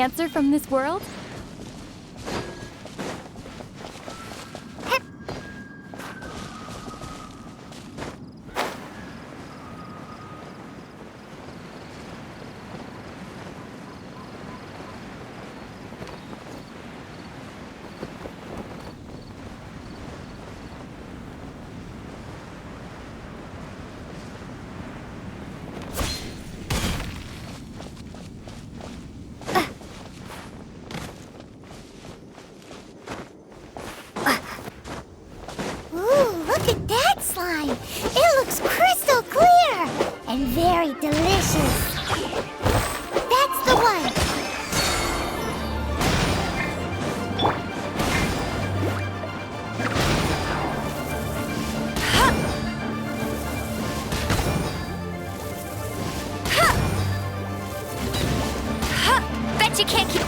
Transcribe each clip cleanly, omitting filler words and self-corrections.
answer from this world? It looks crystal clear and very delicious. That's the one. Bet you can't keep...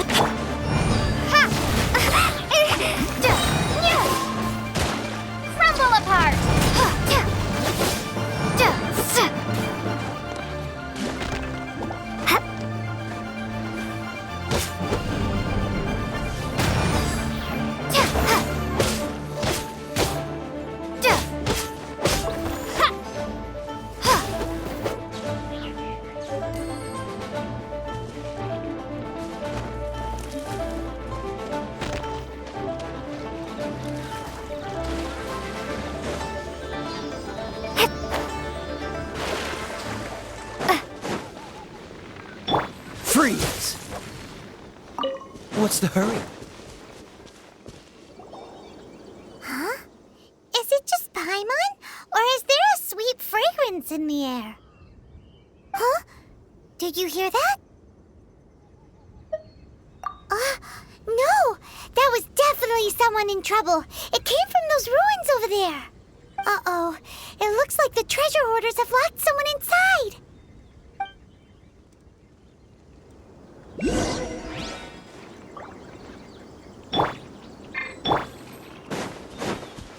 Crumble apart! Freeze! What's the hurry? Huh? Is it just Paimon? Or is there a sweet fragrance in the air? Huh? Did you hear that? No! That was definitely someone in trouble. It came from those ruins over there. Uh-oh. It looks like the treasure hoarders have locked someone inside.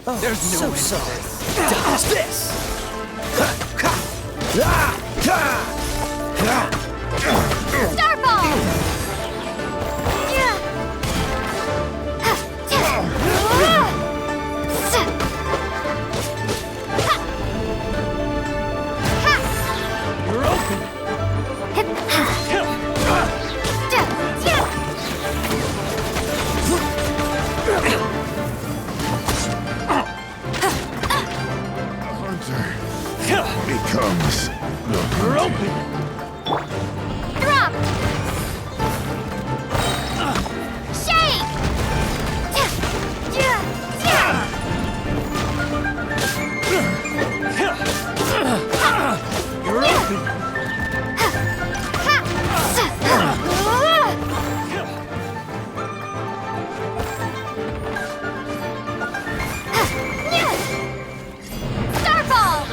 Oh, there's no sorry. Dodge this! Starball! You're open! Becomes the You're open! Drop! Shake! You're open! Starball!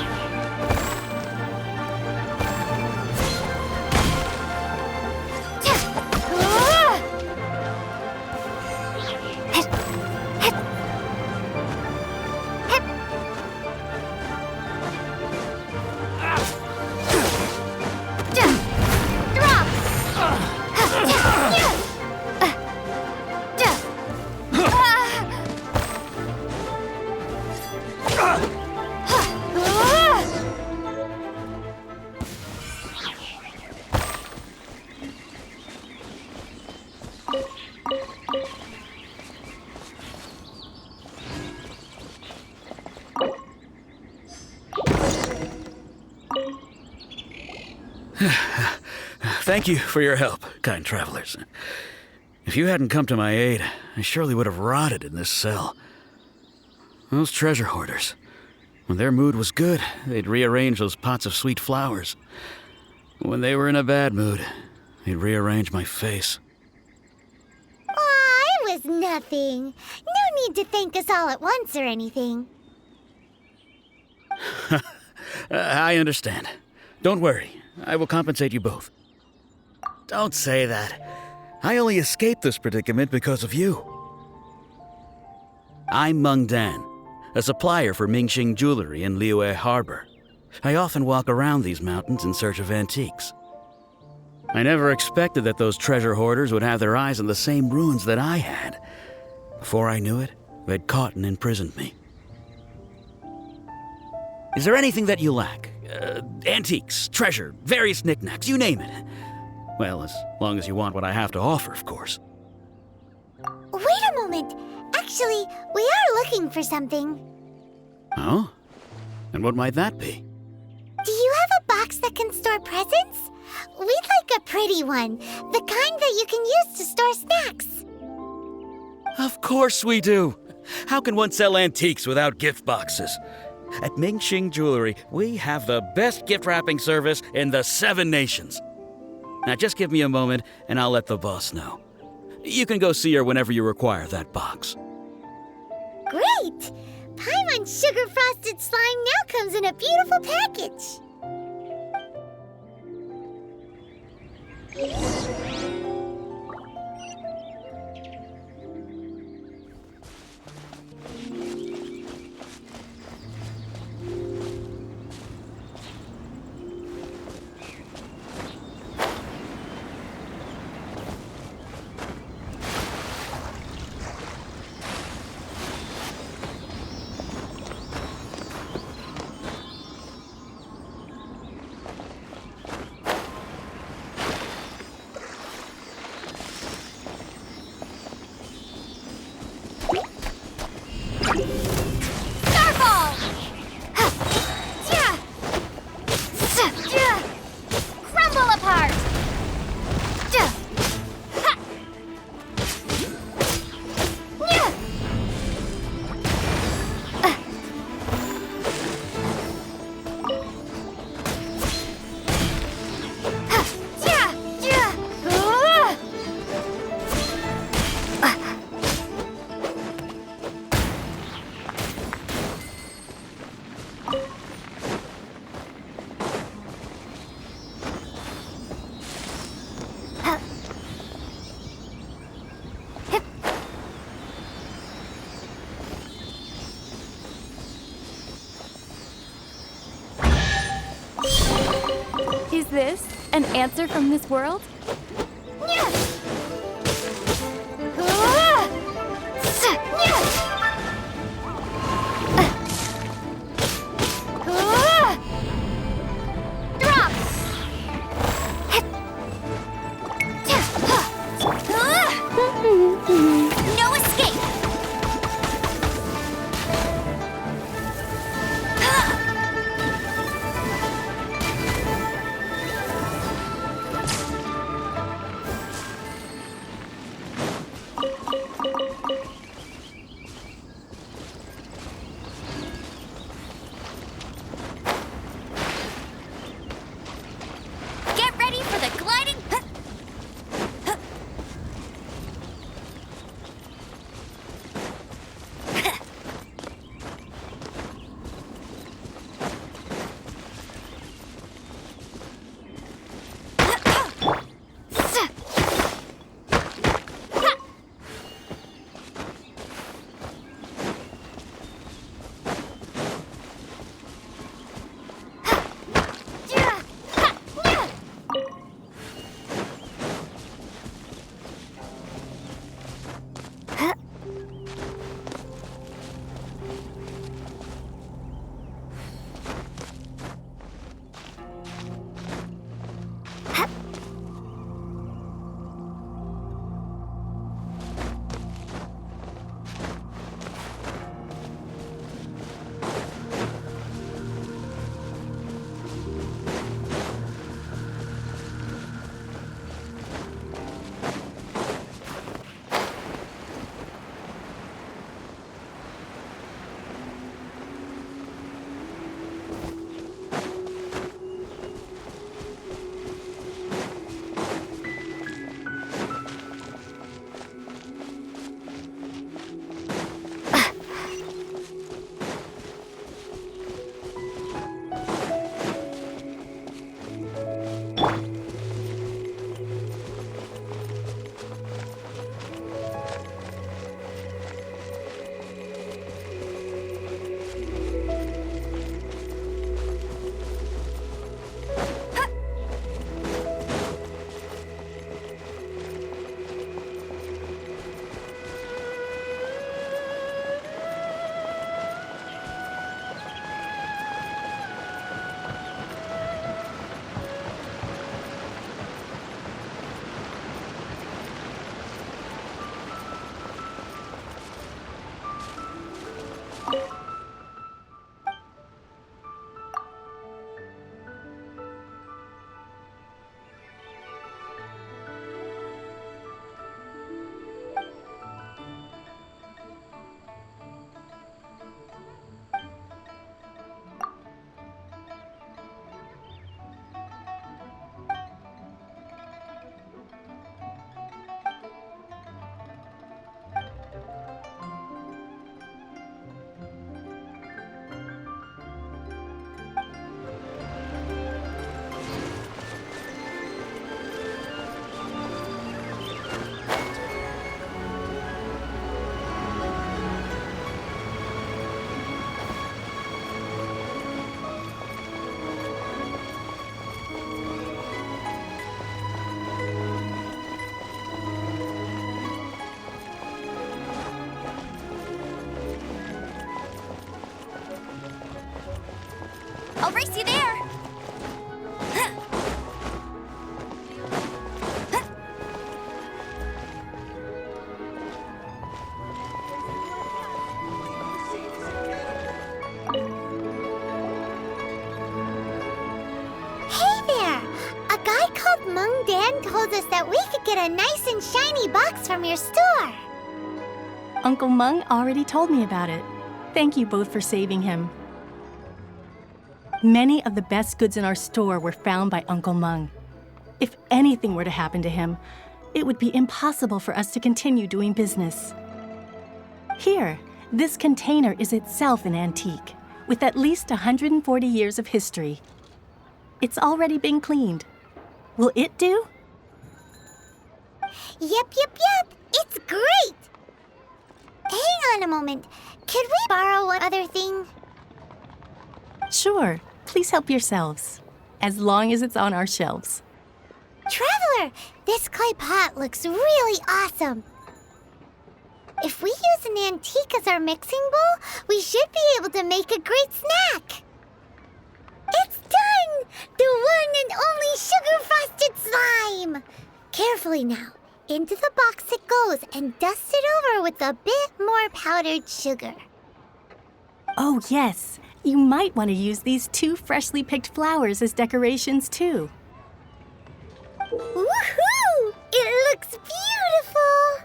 Thank you for your help, kind travelers. If you hadn't come to my aid, I surely would have rotted in this cell. Those treasure hoarders, when their mood was good, they'd rearrange those pots of sweet flowers. When they were in a bad mood, they'd rearrange my face. Aw, it was nothing. No need to thank us all at once or anything. I understand. Don't worry. I will compensate you both. Don't say that. I only escaped this predicament because of you. I'm Meng Dan, a supplier for Mingxing Jewelry in Liyue Harbor. I often walk around these mountains in search of antiques. I never expected that those treasure hoarders would have their eyes on the same ruins that I had. Before I knew it, they'd caught and imprisoned me. Is there anything that you lack? Antiques, treasure, various knickknacks, you name it. Well, as long as you want what I have to offer, of course. Wait a moment. Actually, we are looking for something. Oh? And what might that be? Do you have a box that can store presents? We'd like a pretty one. The kind that you can use to store snacks. Of course we do. How can one sell antiques without gift boxes? At Mingxing Jewelry, we have the best gift wrapping service in the 7 nations. Now just give me a moment and I'll let the boss know. You can go see her whenever you require that box. Great! Paimon Sugar Frosted Slime now comes in a beautiful package. Starball! Yeah! Yeah! Crumble apart! Yeah! Ha! Yeah! Yeah! Yeah! Is this an answer from this world? Drop! No escape! I'll race you there. Hey there! A guy called Mung Dan told us that we could get a nice and shiny box from your store. Uncle Mung already told me about it. Thank you both for saving him. Many of the best goods in our store were found by Uncle Mung. If anything were to happen to him, it would be impossible for us to continue doing business. Here, this container is itself an antique, with at least 140 years of history. It's already been cleaned. Will it do? Yep. It's great! Hang on a moment. Could we borrow one other thing? Sure, please help yourselves, as long as it's on our shelves. Traveler, this clay pot looks really awesome. If we use an antique as our mixing bowl, we should be able to make a great snack. It's done! The one and only sugar-frosted slime! Carefully now. Into the box it goes and dust it over with a bit more powdered sugar. Oh yes, you might want to use these 2 freshly picked flowers as decorations too. Woohoo! It looks beautiful!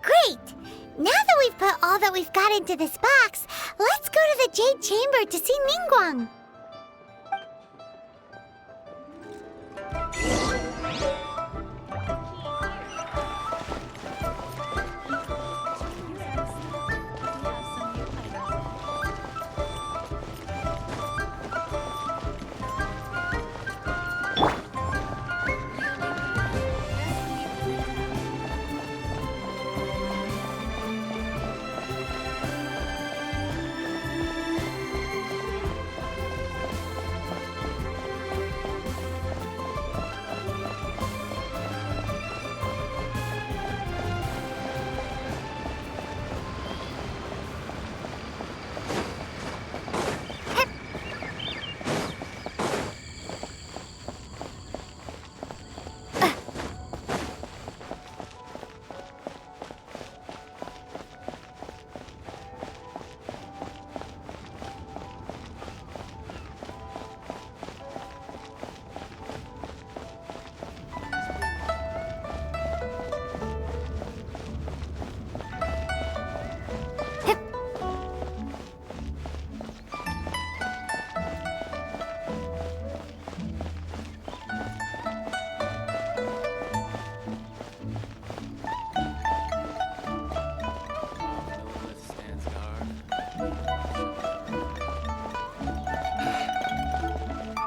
Great! Now that we've put all that we've got into this box, let's go to the Jade Chamber to see Ningguang.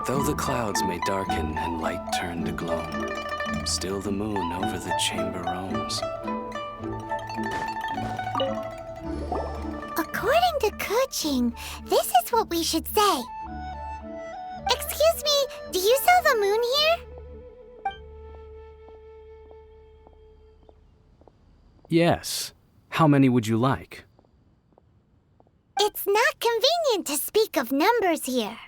Though the clouds may darken and light turn to gloam, still the moon over the chamber roams. According to Kuching, this is what we should say. Excuse me, do you sell the moon here? Yes. How many would you like? It's not convenient to speak of numbers here.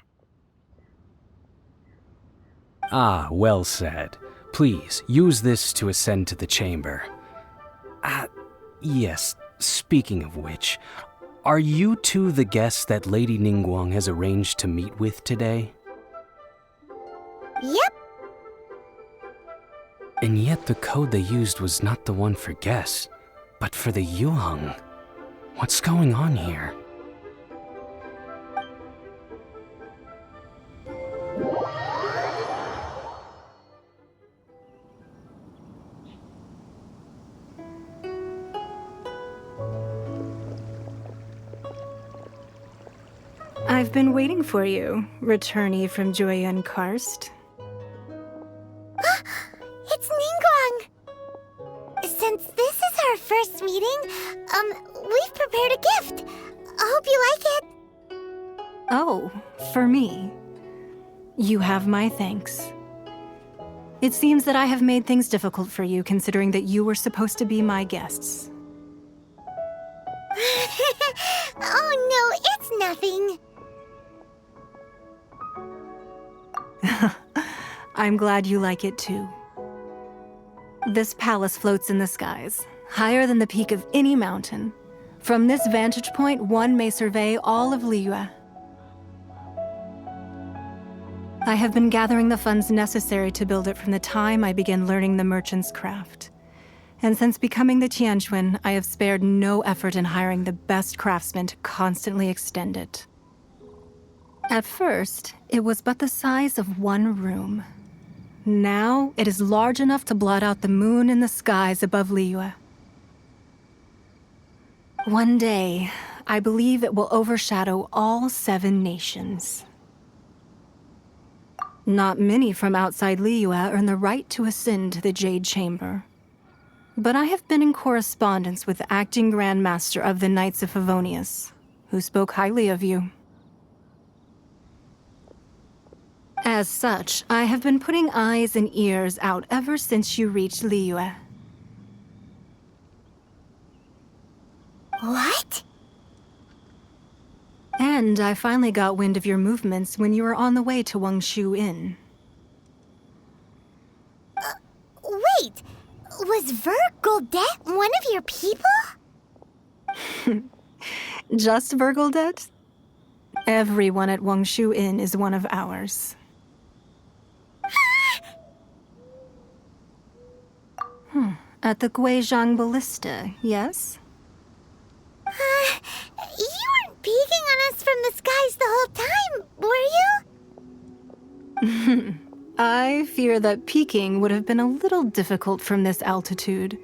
Ah, well said. Please, use this to ascend to the chamber. Yes, speaking of which, are you two the guests that Lady Ningguang has arranged to meet with today? Yep. And yet the code they used was not the one for guests, but for the Yuheng. What's going on here? I've been waiting for you, returnee from Joyun Karst. It's Ningguang! Since this is our first meeting, we've prepared a gift. I hope you like it. Oh, for me. You have my thanks. It seems that I have made things difficult for you, considering that you were supposed to be my guests. Oh no, it's nothing. I'm glad you like it too. This palace floats in the skies, higher than the peak of any mountain. From this vantage point, one may survey all of Liyue. I have been gathering the funds necessary to build it from the time I began learning the merchant's craft. And since becoming the Tianjuan, I have spared no effort in hiring the best craftsmen to constantly extend it. At first, it was but the size of one room. Now, it is large enough to blot out the moon in the skies above Liyue. One day, I believe it will overshadow all 7 nations. Not many from outside Liyue earn the right to ascend to the Jade Chamber. But I have been in correspondence with the acting Grand Master of the Knights of Favonius, who spoke highly of you. As such, I have been putting eyes and ears out ever since you reached Liyue. What? And I finally got wind of your movements when you were on the way to Wangshu Inn. Wait, was Vergoldet one of your people? Just Vergoldet? Everyone at Wangshu Inn is one of ours. At the Guizhang Ballista, yes? You weren't peeking on us from the skies the whole time, were you? I fear that peeking would have been a little difficult from this altitude.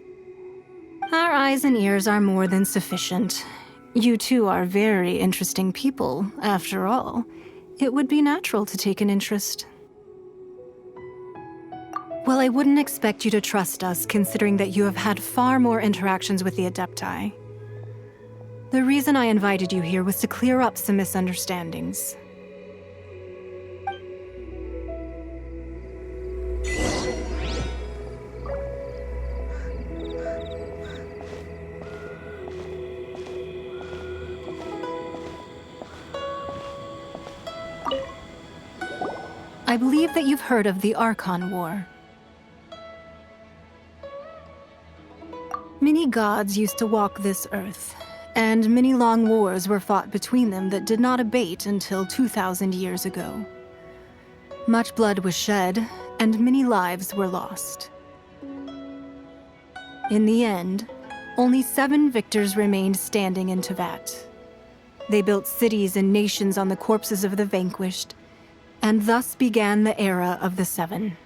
Our eyes and ears are more than sufficient. You two are very interesting people, after all. It would be natural to take an interest. Well, I wouldn't expect you to trust us, considering that you have had far more interactions with the Adepti. The reason I invited you here was to clear up some misunderstandings. I believe that you've heard of the Archon War. Many gods used to walk this earth, and many long wars were fought between them that did not abate until 2,000 years ago. Much blood was shed, and many lives were lost. In the end, only 7 victors remained standing in Teyvat. They built cities and nations on the corpses of the vanquished, and thus began the era of the 7.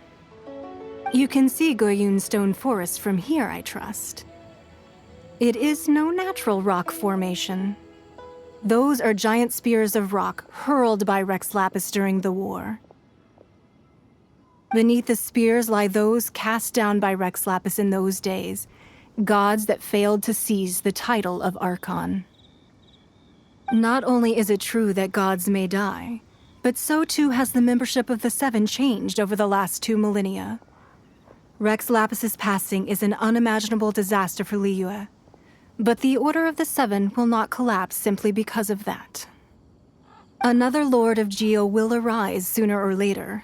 You can see Goyun Stone Forest from here, I trust. It is no natural rock formation. Those are giant spears of rock hurled by Rex Lapis during the war. Beneath the spears lie those cast down by Rex Lapis in those days, gods that failed to seize the title of Archon. Not only is it true that gods may die, but so too has the membership of the 7 changed over the last 2 millennia. Rex Lapis's passing is an unimaginable disaster for Liyue, but the Order of the 7 will not collapse simply because of that. Another Lord of Geo will arise sooner or later.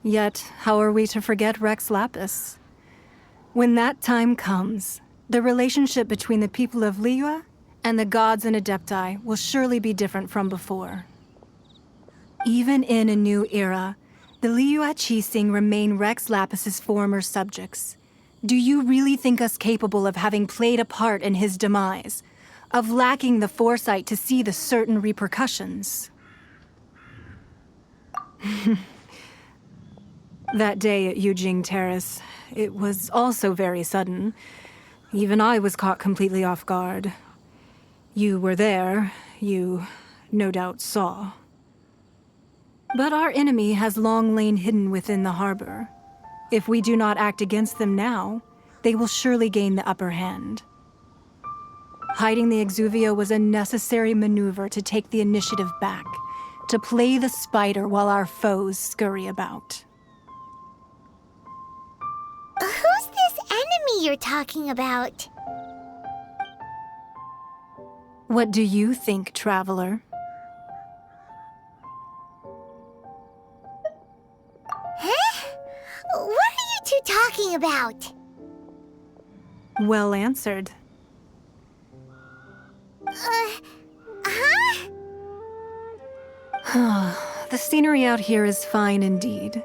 Yet, how are we to forget Rex Lapis? When that time comes, the relationship between the people of Liyue and the gods and Adepti will surely be different from before. Even in a new era, the Liyue Qixing remain Rex Lapis's former subjects. Do you really think us capable of having played a part in his demise? Of lacking the foresight to see the certain repercussions? That day at Yujing Terrace, it was also very sudden. Even I was caught completely off guard. You were there, you no doubt saw. But our enemy has long lain hidden within the harbor. If we do not act against them now, they will surely gain the upper hand. Hiding the Exuvia was a necessary maneuver to take the initiative back, to play the spider while our foes scurry about. Who's this enemy you're talking about? What do you think, traveler? Huh? What are you two talking about? Well answered. Huh? The scenery out here is fine indeed,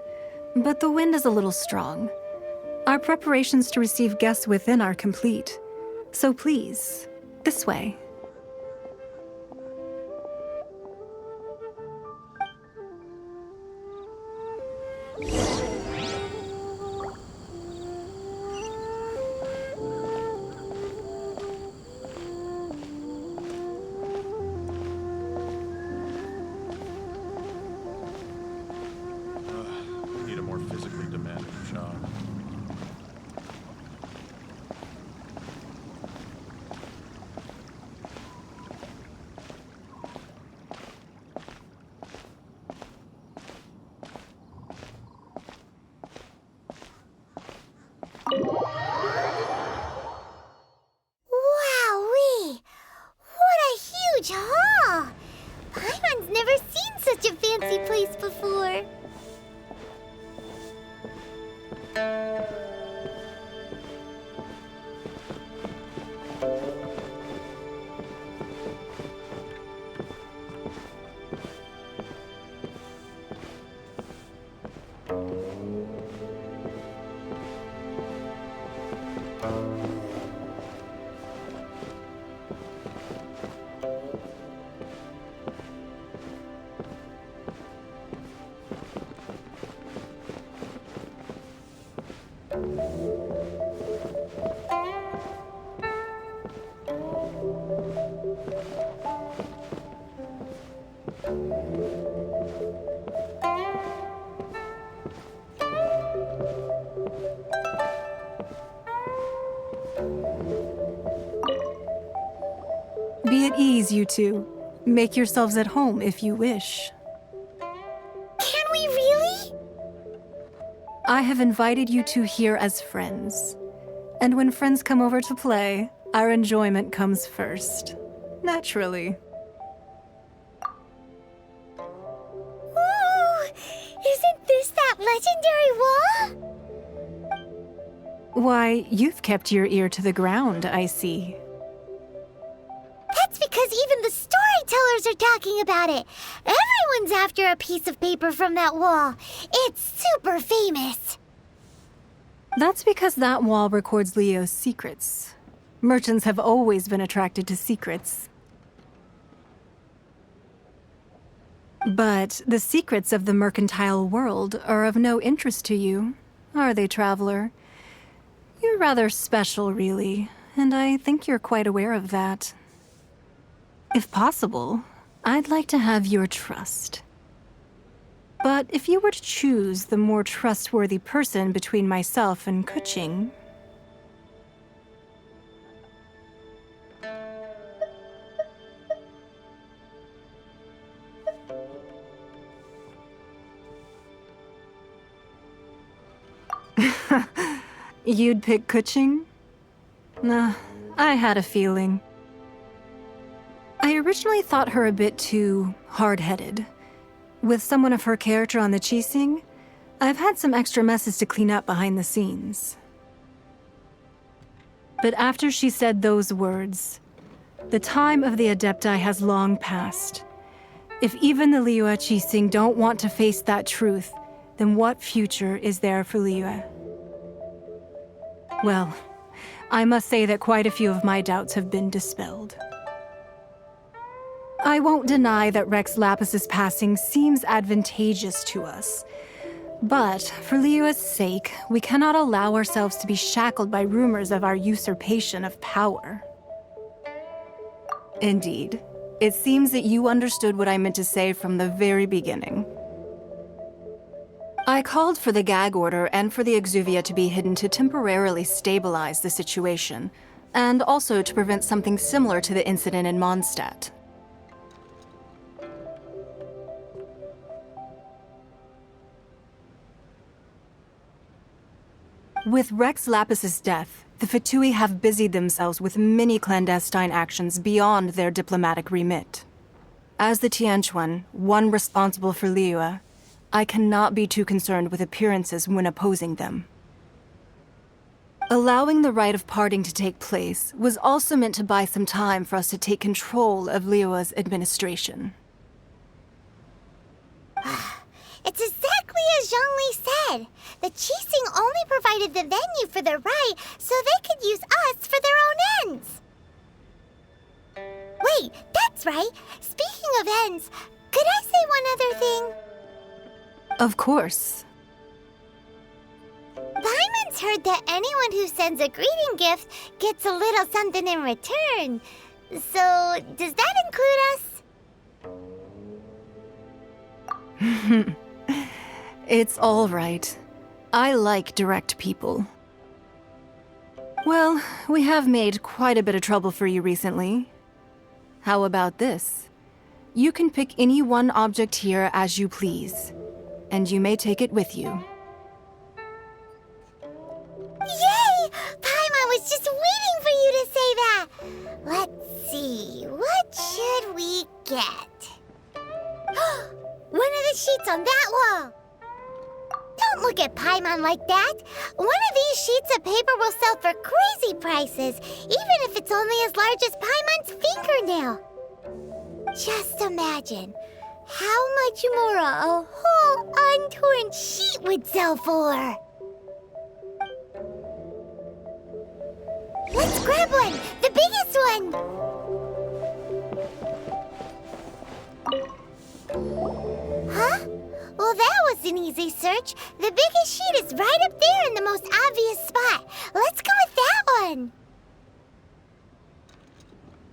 but the wind is a little strong. Our preparations to receive guests within are complete. So please, this way. Need a more physically demanding job. Wowee! What a huge hall! Paimon's never seen such a fancy place before. Be at ease, you two. Make yourselves at home if you wish. Can we really? I have invited you two here as friends. And when friends come over to play, our enjoyment comes first. Naturally. Ooh! Isn't this that legendary wall? Why, you've kept your ear to the ground, I see. That's because even the storytellers are talking about it. Everyone's after a piece of paper from that wall. It's super famous. That's because that wall records Leo's secrets. Merchants have always been attracted to secrets. But the secrets of the mercantile world are of no interest to you, are they, traveler? You're rather special, really, and I think you're quite aware of that. If possible, I'd like to have your trust. But if you were to choose the more trustworthy person between myself and Kuching... You'd pick Kuching? Nah, I had a feeling. I originally thought her a bit too hard-headed. With someone of her character on the Qixing, I've had some extra messes to clean up behind the scenes. But after she said those words, the time of the Adepti has long passed. If even the Liyue Qixing don't want to face that truth, then what future is there for Liyue? Well, I must say that quite a few of my doubts have been dispelled. I won't deny that Rex Lapis's passing seems advantageous to us. But for Liyue's sake, we cannot allow ourselves to be shackled by rumors of our usurpation of power. Indeed, it seems that you understood what I meant to say from the very beginning. I called for the gag order and for the exuvia to be hidden to temporarily stabilize the situation, and also to prevent something similar to the incident in Mondstadt. With Rex Lapis's death, the Fatui have busied themselves with many clandestine actions beyond their diplomatic remit. As the Tianquan, one responsible for Liyue, I cannot be too concerned with appearances when opposing them. Allowing the rite of parting to take place was also meant to buy some time for us to take control of Liyue's administration. It's exactly as Zhongli said. The Qixing only provided the venue for their rite so they could use us for their own ends. Wait, that's right. Speaking of ends, could I say one other thing? Of course. Paimon's heard that anyone who sends a greeting gift gets a little something in return. So, does that include us? It's all right. I like direct people. Well, we have made quite a bit of trouble for you recently. How about this? You can pick any one object here as you please, and you may take it with you. Yay! Paimon was just waiting for you to say that! Let's see, what should we get? One of the sheets on that wall! Don't look at Paimon like that! One of these sheets of paper will sell for crazy prices, even if it's only as large as Paimon's fingernail. Just imagine how much more a whole untorn sheet would sell for. Let's grab one! The biggest one! Huh? Well, that was an easy search. The biggest sheet is right up there in the most obvious spot. Let's go with that one.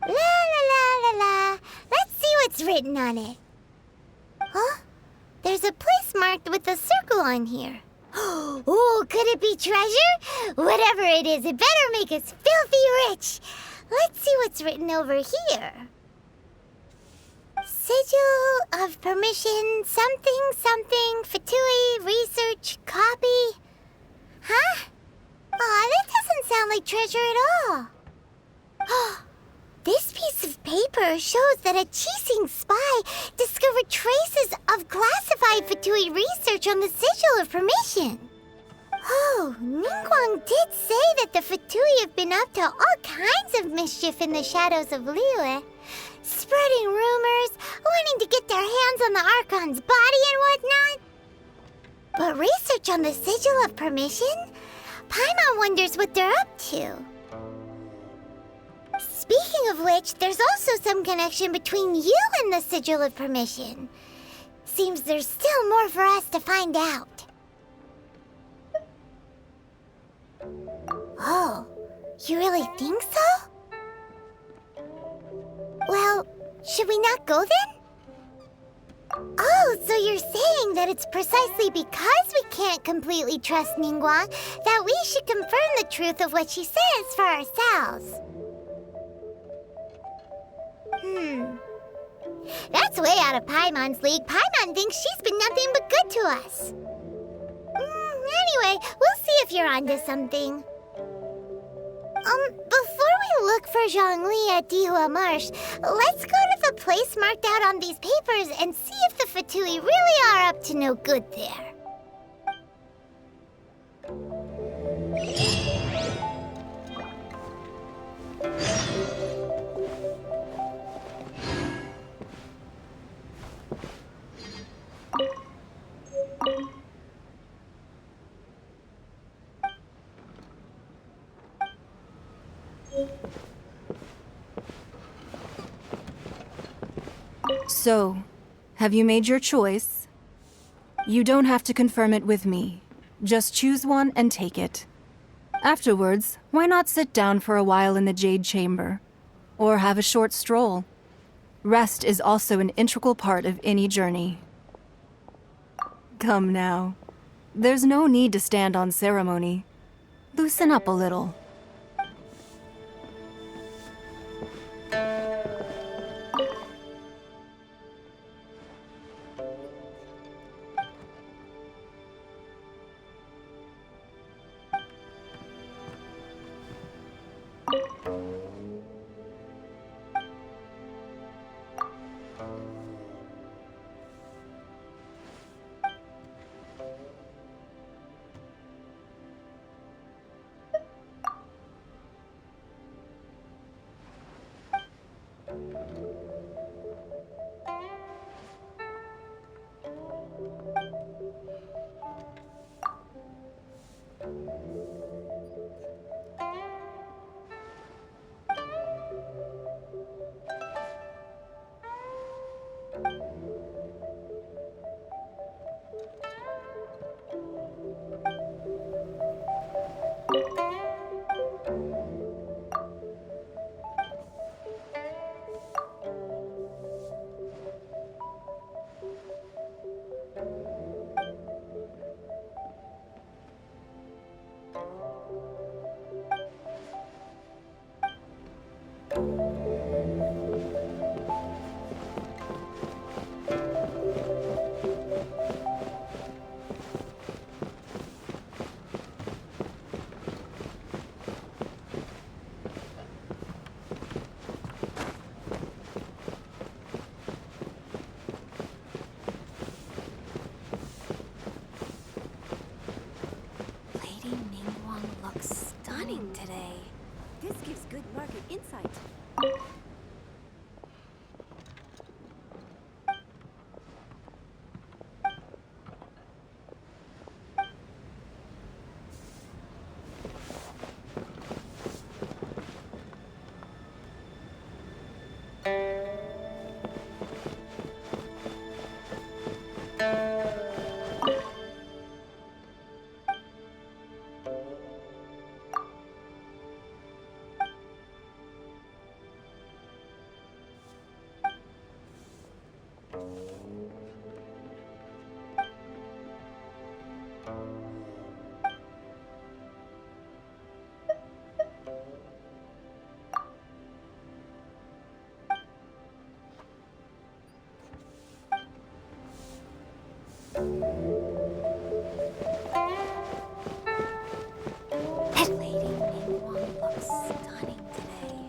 La la la la la. Let's see what's written on it. Huh? There's a place marked with a circle on here. Oh, could it be treasure? Whatever it is, it better make us filthy rich. Let's see what's written over here. Sigil of permission, something, Fatui, research, copy. Huh? Aw, that doesn't sound like treasure at all. This piece of paper shows that a Qixing spy discovered traces of classified Fatui research on the Sigil of Permission. Oh, Ningguang did say that the Fatui have been up to all kinds of mischief in the shadows of Liyue, spreading rumors, wanting to get their hands on the Archon's body and whatnot. But research on the Sigil of Permission? Paimon wonders what they're up to. Speaking of which, there's also some connection between you and the Sigil of Permission. Seems there's still more for us to find out. Oh, you really think so? Well, should we not go then? Oh, so you're saying that it's precisely because we can't completely trust Ningguang that we should confirm the truth of what she says for ourselves. That's way out of Paimon's league. Paimon thinks she's been nothing but good to us. Anyway, we'll see if you're onto something. Before we look for Zhongli at Dihua Marsh, let's go to the place marked out on these papers and see if the Fatui really are up to no good there. So, have you made your choice? You don't have to confirm it with me. Just choose one and take it. Afterwards, why not sit down for a while in the Jade Chamber? Or have a short stroll? Rest is also an integral part of any journey. Come now. There's no need to stand on ceremony. Loosen up a little. market insight. That lady Ningguang looks stunning today.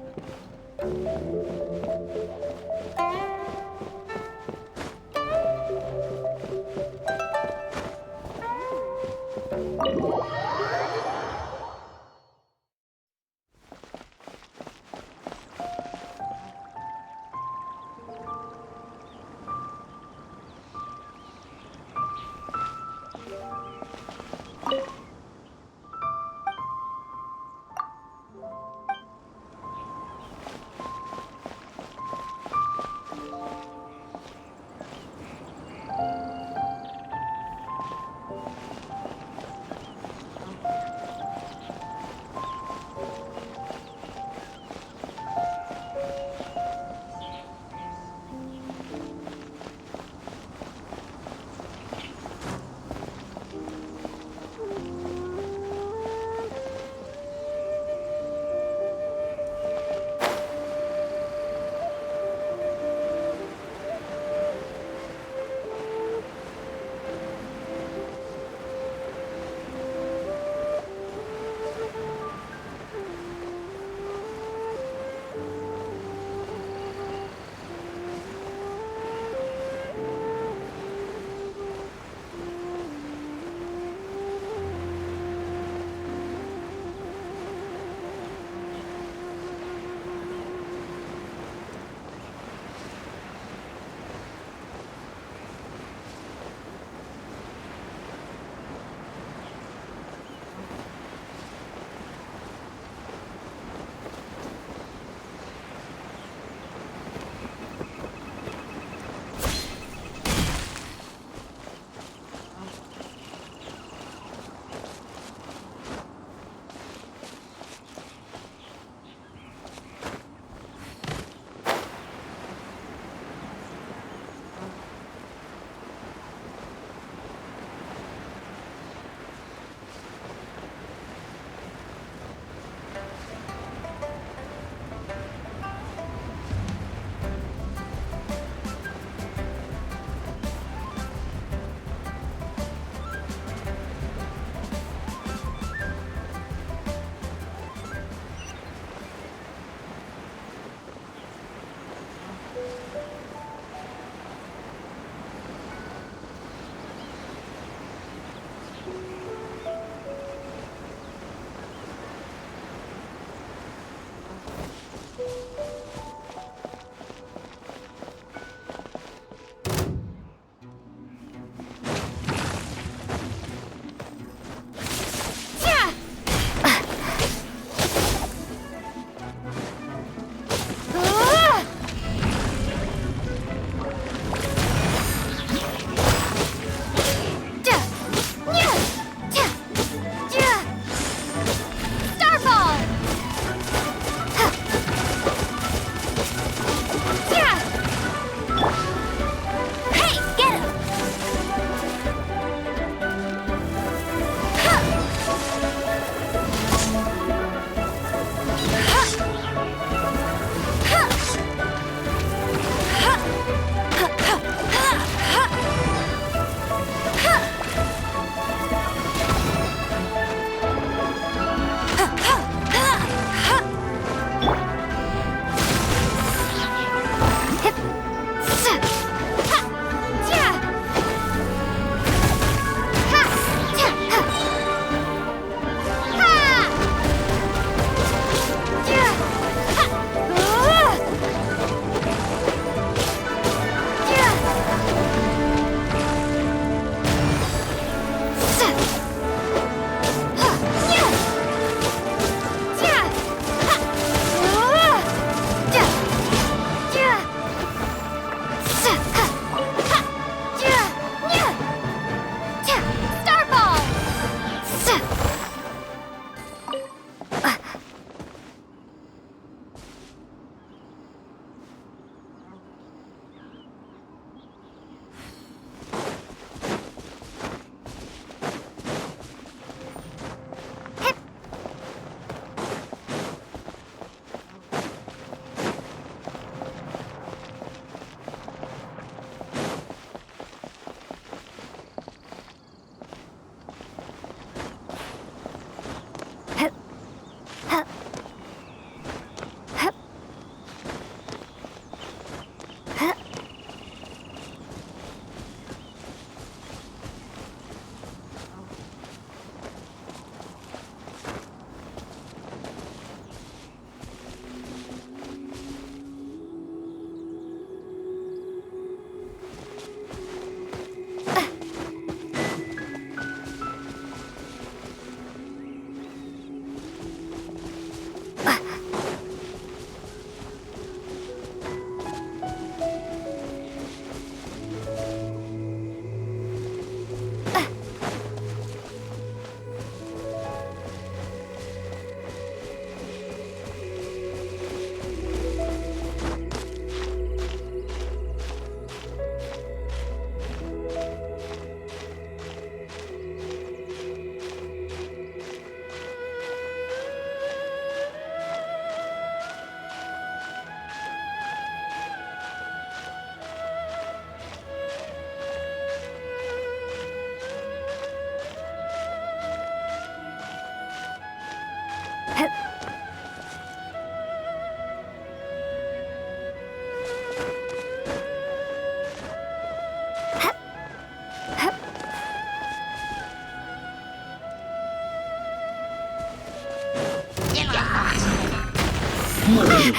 Let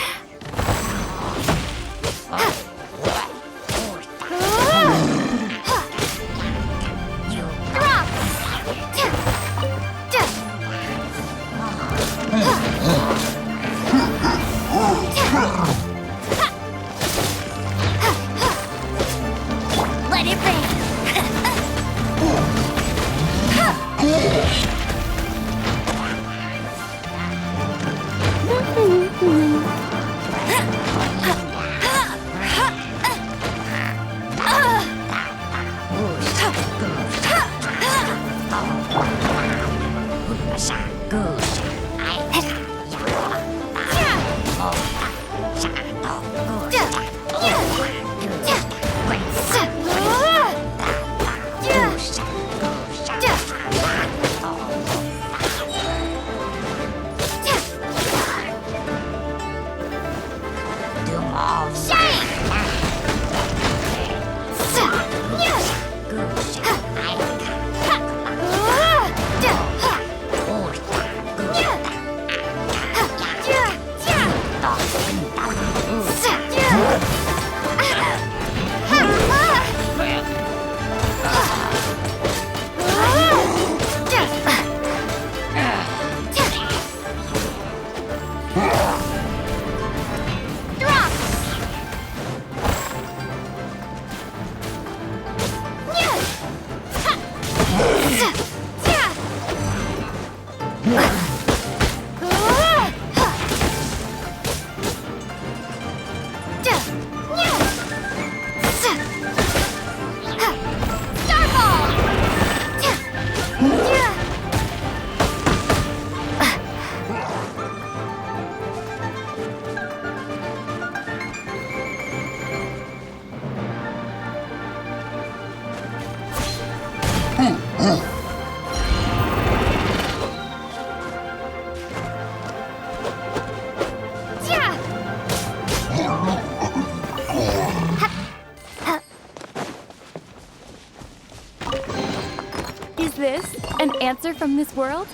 it rain. Is this an answer from this world?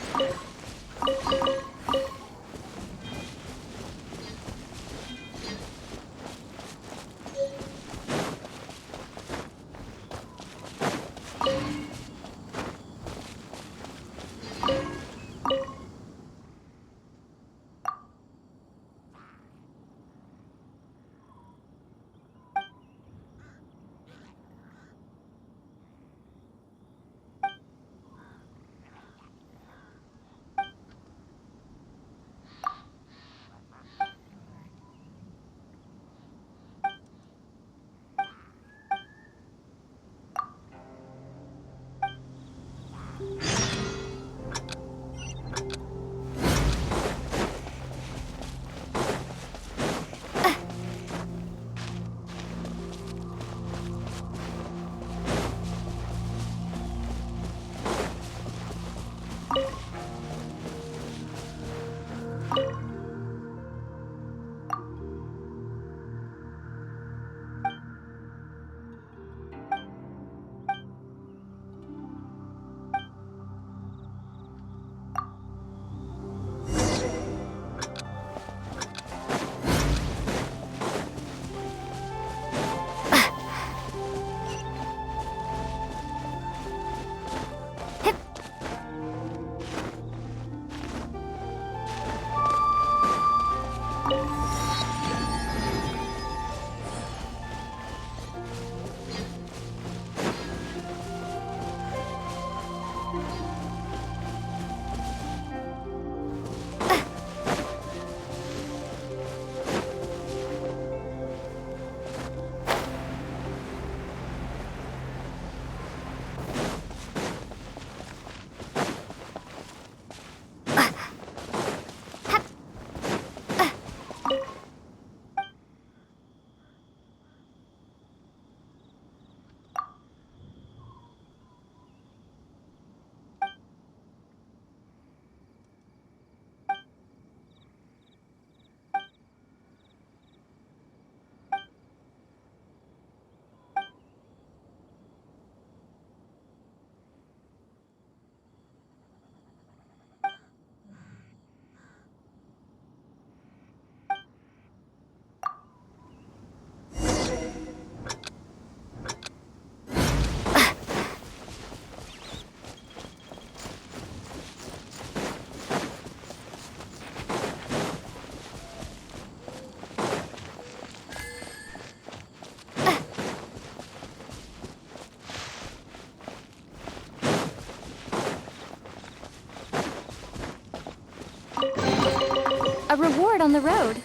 A reward on the road.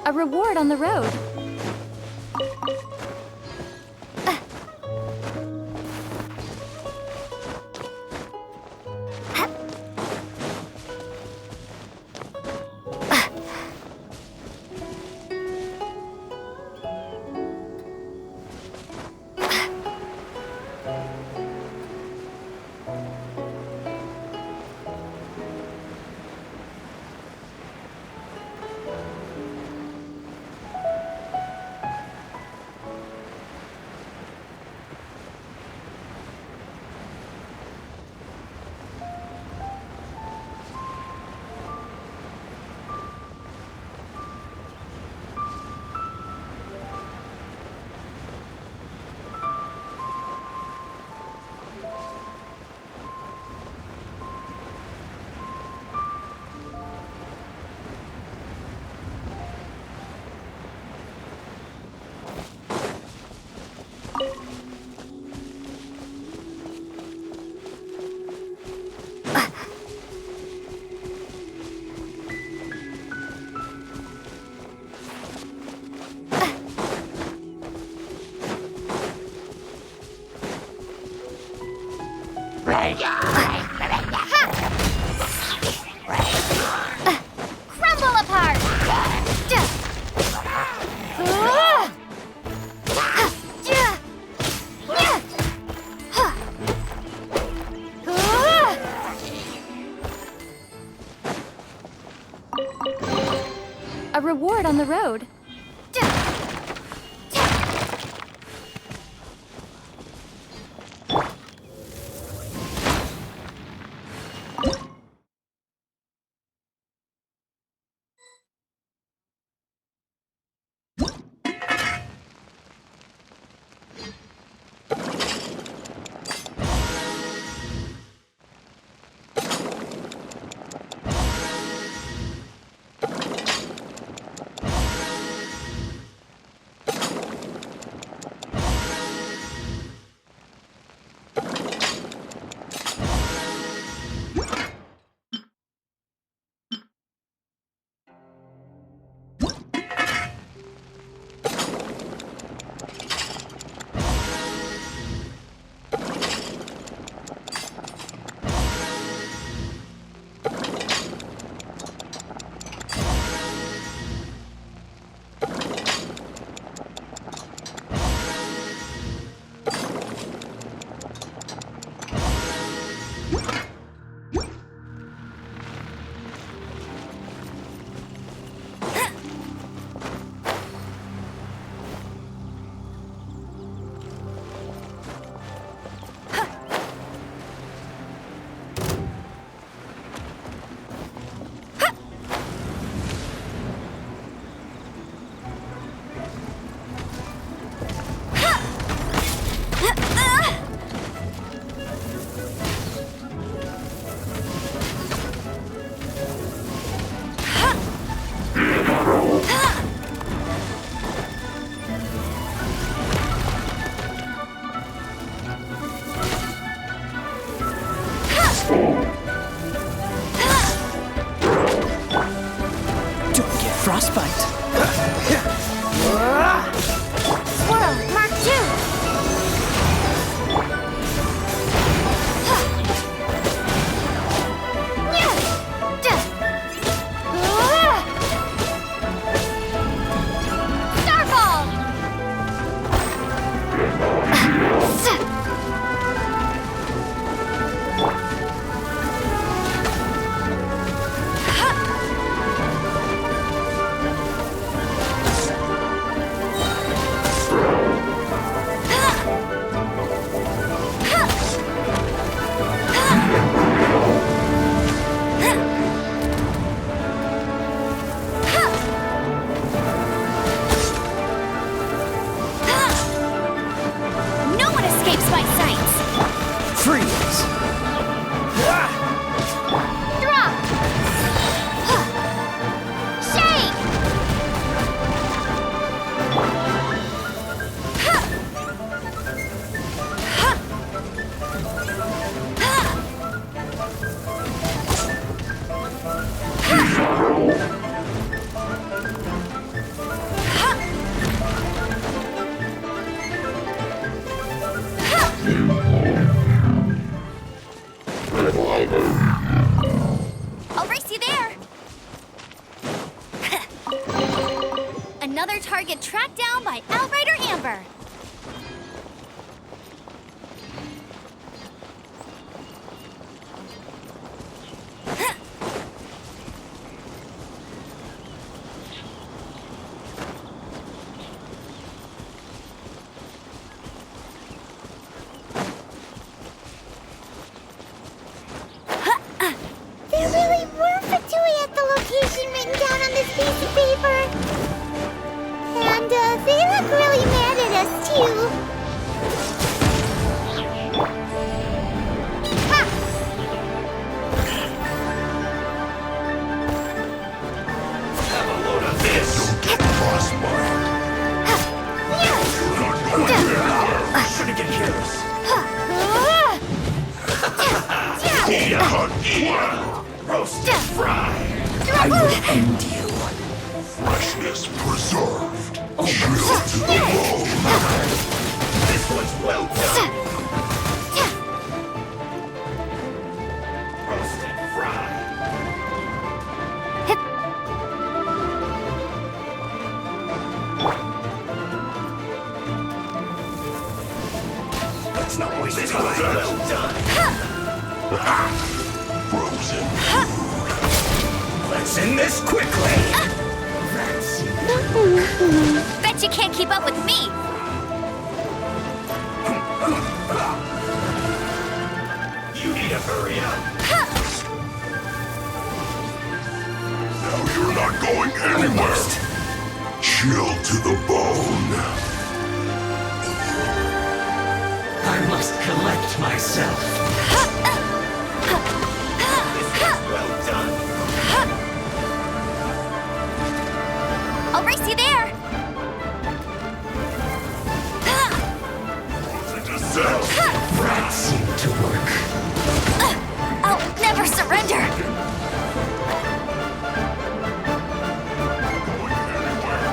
A reward on the road. Crumble apart! A reward on the road. I'll race you there. Another target tracked down by Outrider Amber. There really were Fatui at the location written down on this piece of paper. And they look really mad at us, too. Ha! Have a load of this! You're not going anywhere! Shouldn't get careless! Roast and fried! I will end you! Freshness preserved. Chill to the bone. This one's well done! Roast and fried! Let's not waste this one's well done! Frozen. Let's end this quickly! Bet you can't keep up with me. You need to hurry up! Now you're not going anywhere. Chill to the bone. I must collect myself. This is well done. I'll race you there. To descend. Rats seem to work. I'll never surrender. Going anywhere.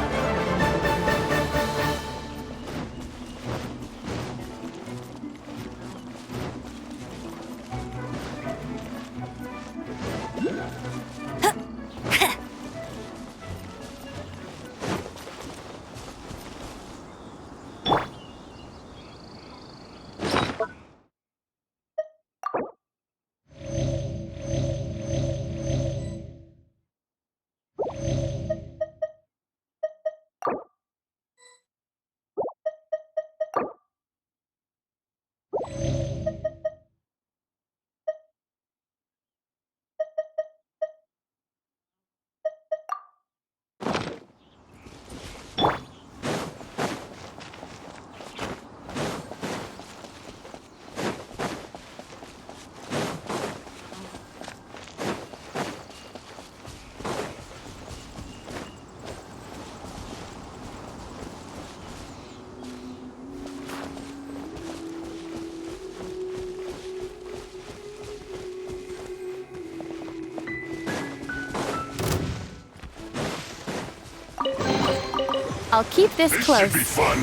I'll keep this This close. should be fun.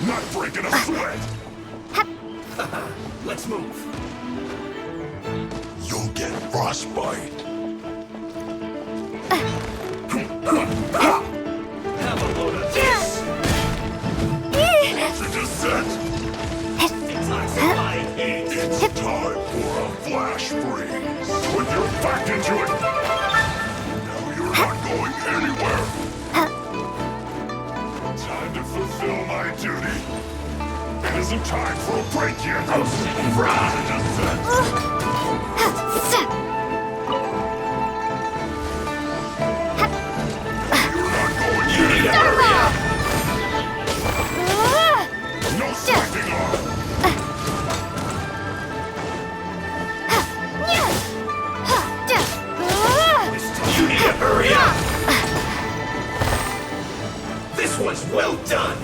Not breaking a sweat. Let's move. You'll get frostbite. Have a load of this. To descent. Detoxify heat. It's time for a flash freeze. Put your back into it. Now you're not going anywhere. Time to fulfill my duty. It isn't time for a break yet. Roasted and fried. To descent. You're not going anywhere. No slacking off. You need to hurry up! This one's well done!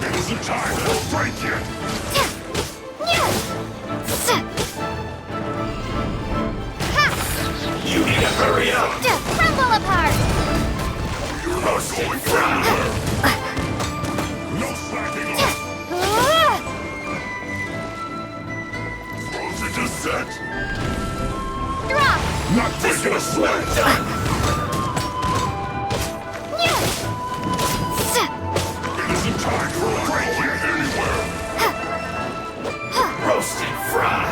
It isn't time for a break yet. You need to hurry up! Crumble apart. You're not going anywhere. No This was well done. It isn't time for a break here anywhere. Roast and fry.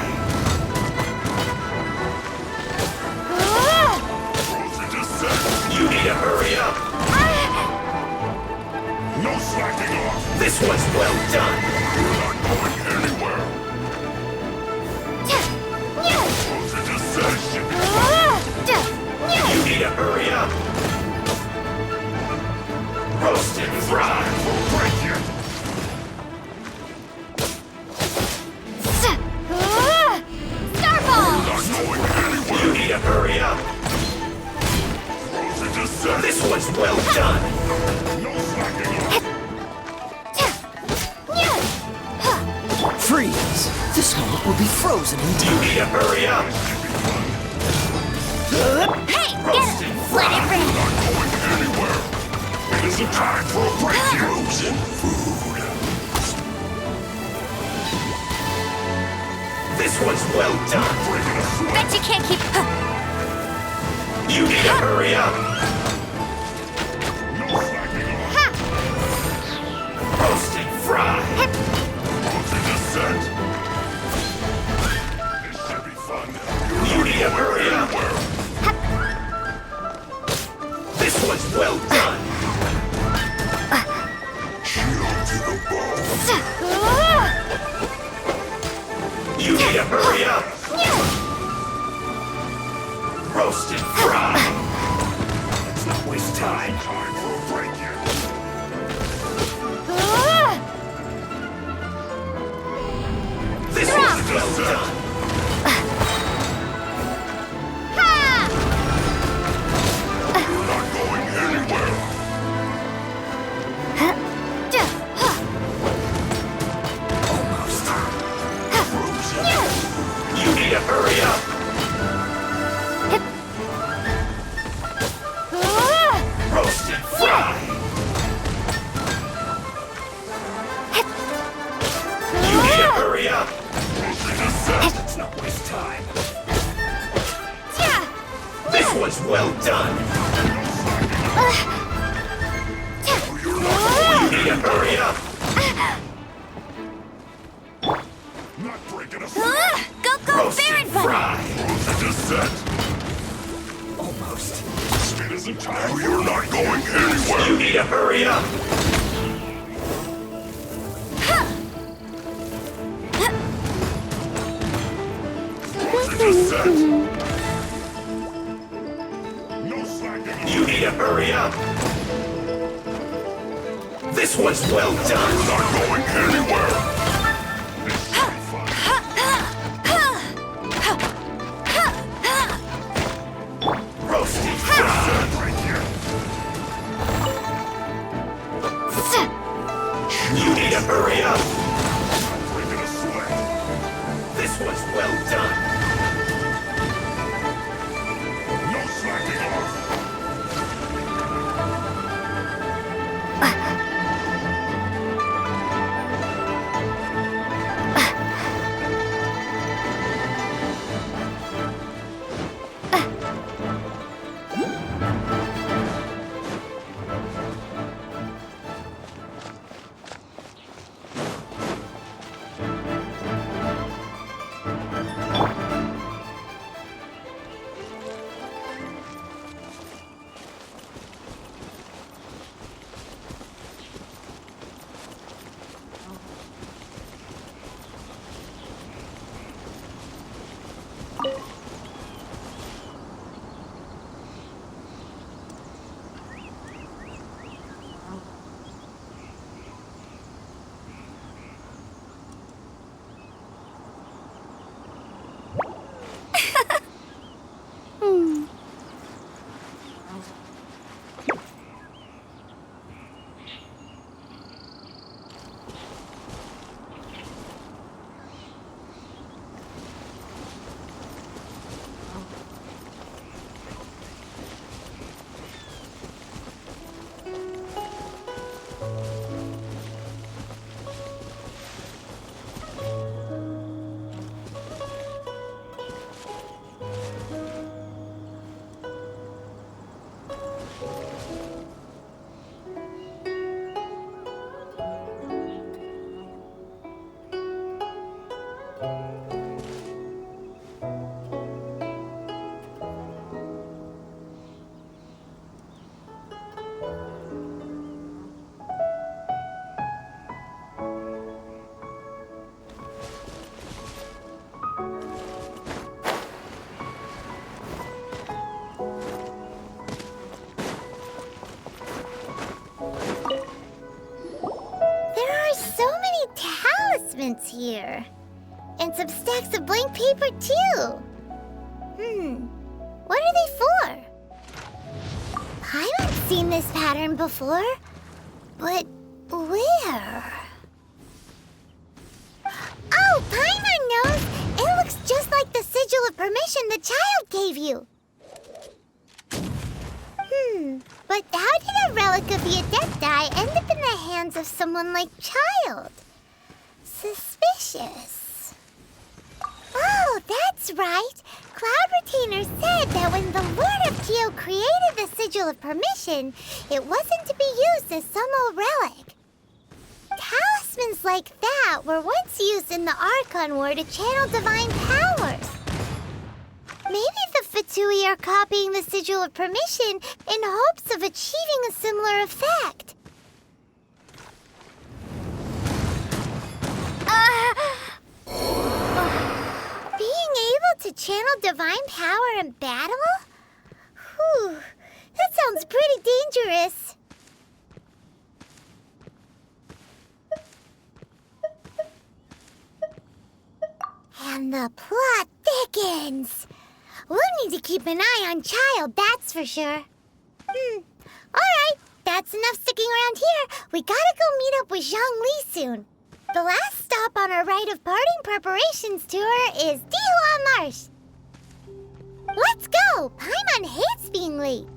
Frozen descent. You need to hurry up. No slacking off. This was well done. We're not going anywhere. Frozen descent should be You need to hurry up. Roast and fry. for a break here. Starball! Not going anywhere. You need to hurry up. Frozen descent. This was well done. No slacking off. Freeze. This moment will be frozen in time. You need to hurry up. Hey, get him! Let it rip! Not going anywhere. It isn't time for a break here. Frozen food. This was well done. Breaking a sweat. Bet you can't keep... You need to hurry up. No slacking off. Roast and fry. Frozen descent. This should be fun. You need to hurry up. This was well done. Chill to the bone. You need to hurry up. Roast and fry. Let's not waste time. Time for a break here. This was well done. We're not going anywhere. Almost. Frozen. You need to hurry up. Roast and fry. You need to hurry up. Frozen descent. Let's not waste time. This was well done. You're not You need to hurry up. not breaking a sweat. Go, Roast and fry. Frozen descent. Almost. It isn't time. You're not going anywhere. You need to hurry up. Frozen descent. No slacking off. You need to hurry up. This was well done. You're not going anywhere. This should be fun. Roast and fry. Right here. You need to hurry up. Not breaking a sweat. This was well done. No slacking off. so many talismans here. And some stacks of blank paper, too. What are they for? I haven't seen this pattern before. But where? Oh, Paimon knows! It looks just like the sigil of permission the child gave you. But how did a relic of the Adepti end up in the hands of someone like Child? Suspicious. Oh, that's right. Cloud Retainer said that when the Lord of Geo created the Sigil of Permission, it wasn't to be used as some old relic. Talismans like that were once used in the Archon War to channel divine powers. Maybe the Fatui are copying the Sigil of Permission in hopes of achieving a similar effect. Being able to channel divine power in battle? Whew, that sounds pretty dangerous. And the plot thickens. We'll need to keep an eye on Child, that's for sure. Alright, that's enough sticking around here. We gotta go meet up with Zhongli soon. The last stop on our rite of parting preparations tour is Dihua Marsh. Let's go! Paimon hates being late.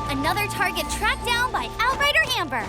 Another target tracked down by Outrider Amber.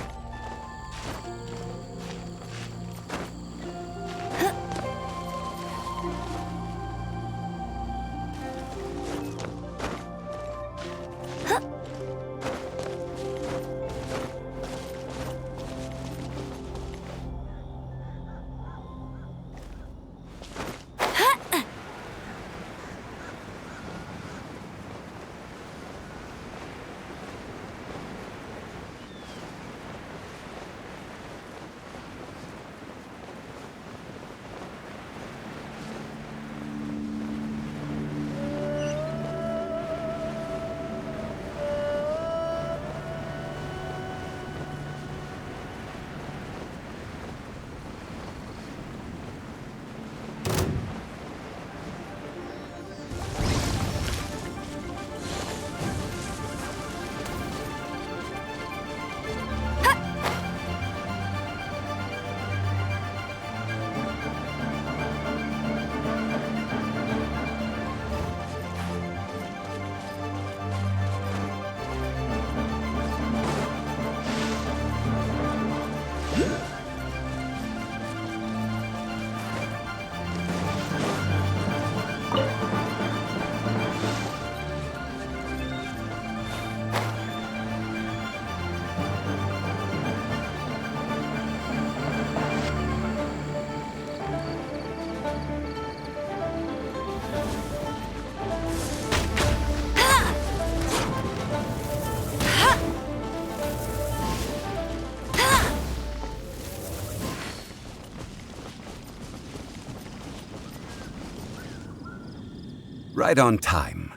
Right on time.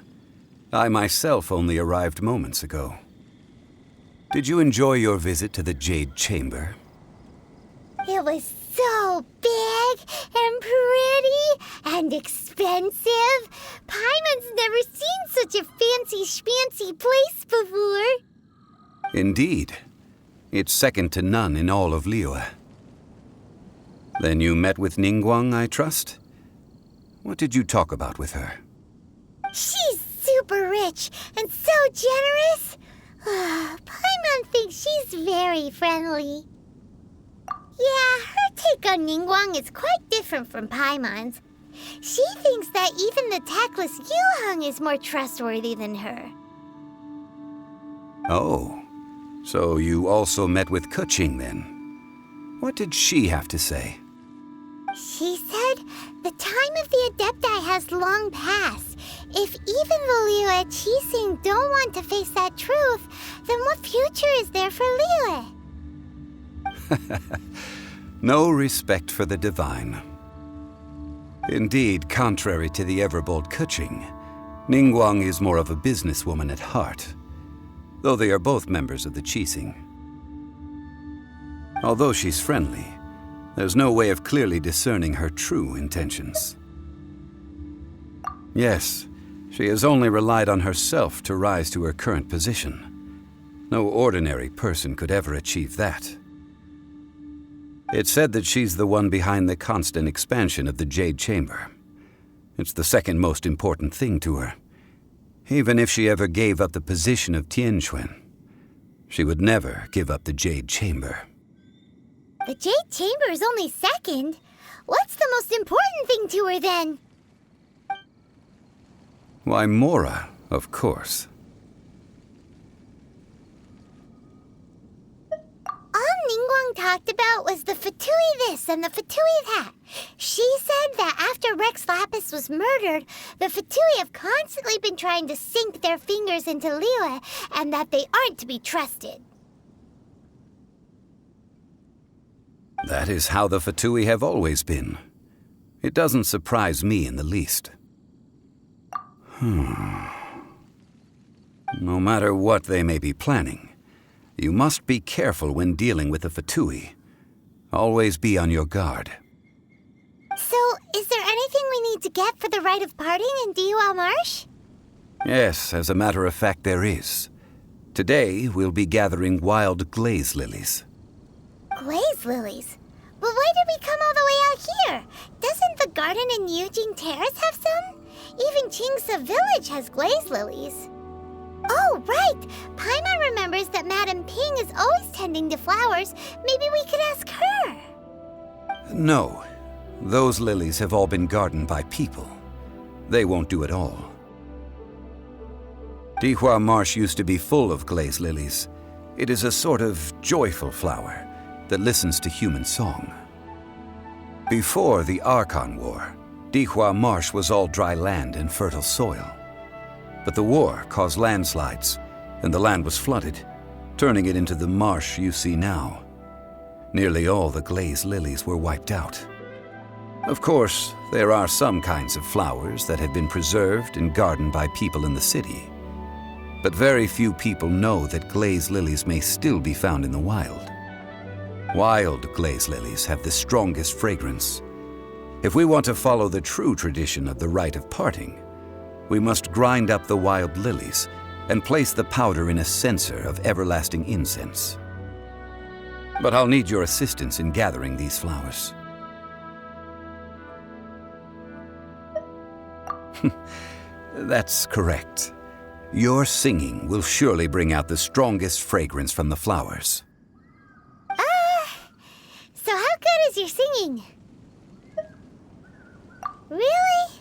I myself only arrived moments ago. Did you enjoy your visit to the Jade Chamber? It was so big and pretty and expensive. Paimon's never seen such a fancy schmancy place before. Indeed. It's second to none in all of Liyue. Then you met with Ningguang, I trust? What did you talk about with her? She's super rich and so generous. Paimon thinks she's very friendly. Yeah, her take on Ningguang is quite different from Paimon's. She thinks that even the tactless Yuheng is more trustworthy than her. Oh, so you also met with Keqing then? What did she have to say? She said the time of the Adepti has long passed. If even the Liyue Qixing don't want to face that truth, then what future is there for Liyue? No respect for the divine. Indeed, contrary to the ever-bold Keqing, Ningguang is more of a businesswoman at heart, though they are both members of the Qixing. Although she's friendly, there's no way of clearly discerning her true intentions. Yes, she has only relied on herself to rise to her current position. No ordinary person could ever achieve that. It's said that she's the one behind the constant expansion of the Jade Chamber. It's the second most important thing to her. Even if she ever gave up the position of Tianquan, she would never give up the Jade Chamber. The Jade Chamber is only second. What's the most important thing to her then? Why, Mora, of course. All Ningguang talked about was the Fatui this and the Fatui that. She said that after Rex Lapis was murdered, the Fatui have constantly been trying to sink their fingers into Liyue, and that they aren't to be trusted. That is how the Fatui have always been. It doesn't surprise me in the least. No matter what they may be planning, you must be careful when dealing with the Fatui. Always be on your guard. So, is there anything we need to get for the rite of parting in Dihua Marsh? Yes, as a matter of fact, there is. Today, we'll be gathering wild glaze lilies. Glaze lilies? But why did we come all the way out here? Doesn't the garden in Yujing Terrace have some? Even Qingse Village has glaze lilies. Oh, right! Paimon remembers that Madame Ping is always tending to flowers. Maybe we could ask her. No. Those lilies have all been gardened by people. They won't do it all. Dihua Marsh used to be full of glaze lilies. It is a sort of joyful flower that listens to human song. Before the Archon War, Dihua Marsh was all dry land and fertile soil. But the war caused landslides, and the land was flooded, turning it into the marsh you see now. Nearly all the glaze lilies were wiped out. Of course, there are some kinds of flowers that have been preserved and gardened by people in the city. But very few people know that glaze lilies may still be found in the wild. Wild glaze lilies have the strongest fragrance. If we want to follow the true tradition of the rite of parting, we must grind up the wild lilies and place the powder in a censer of everlasting incense. But I'll need your assistance in gathering these flowers. That's correct. Your singing will surely bring out the strongest fragrance from the flowers. So how good is your singing? Really?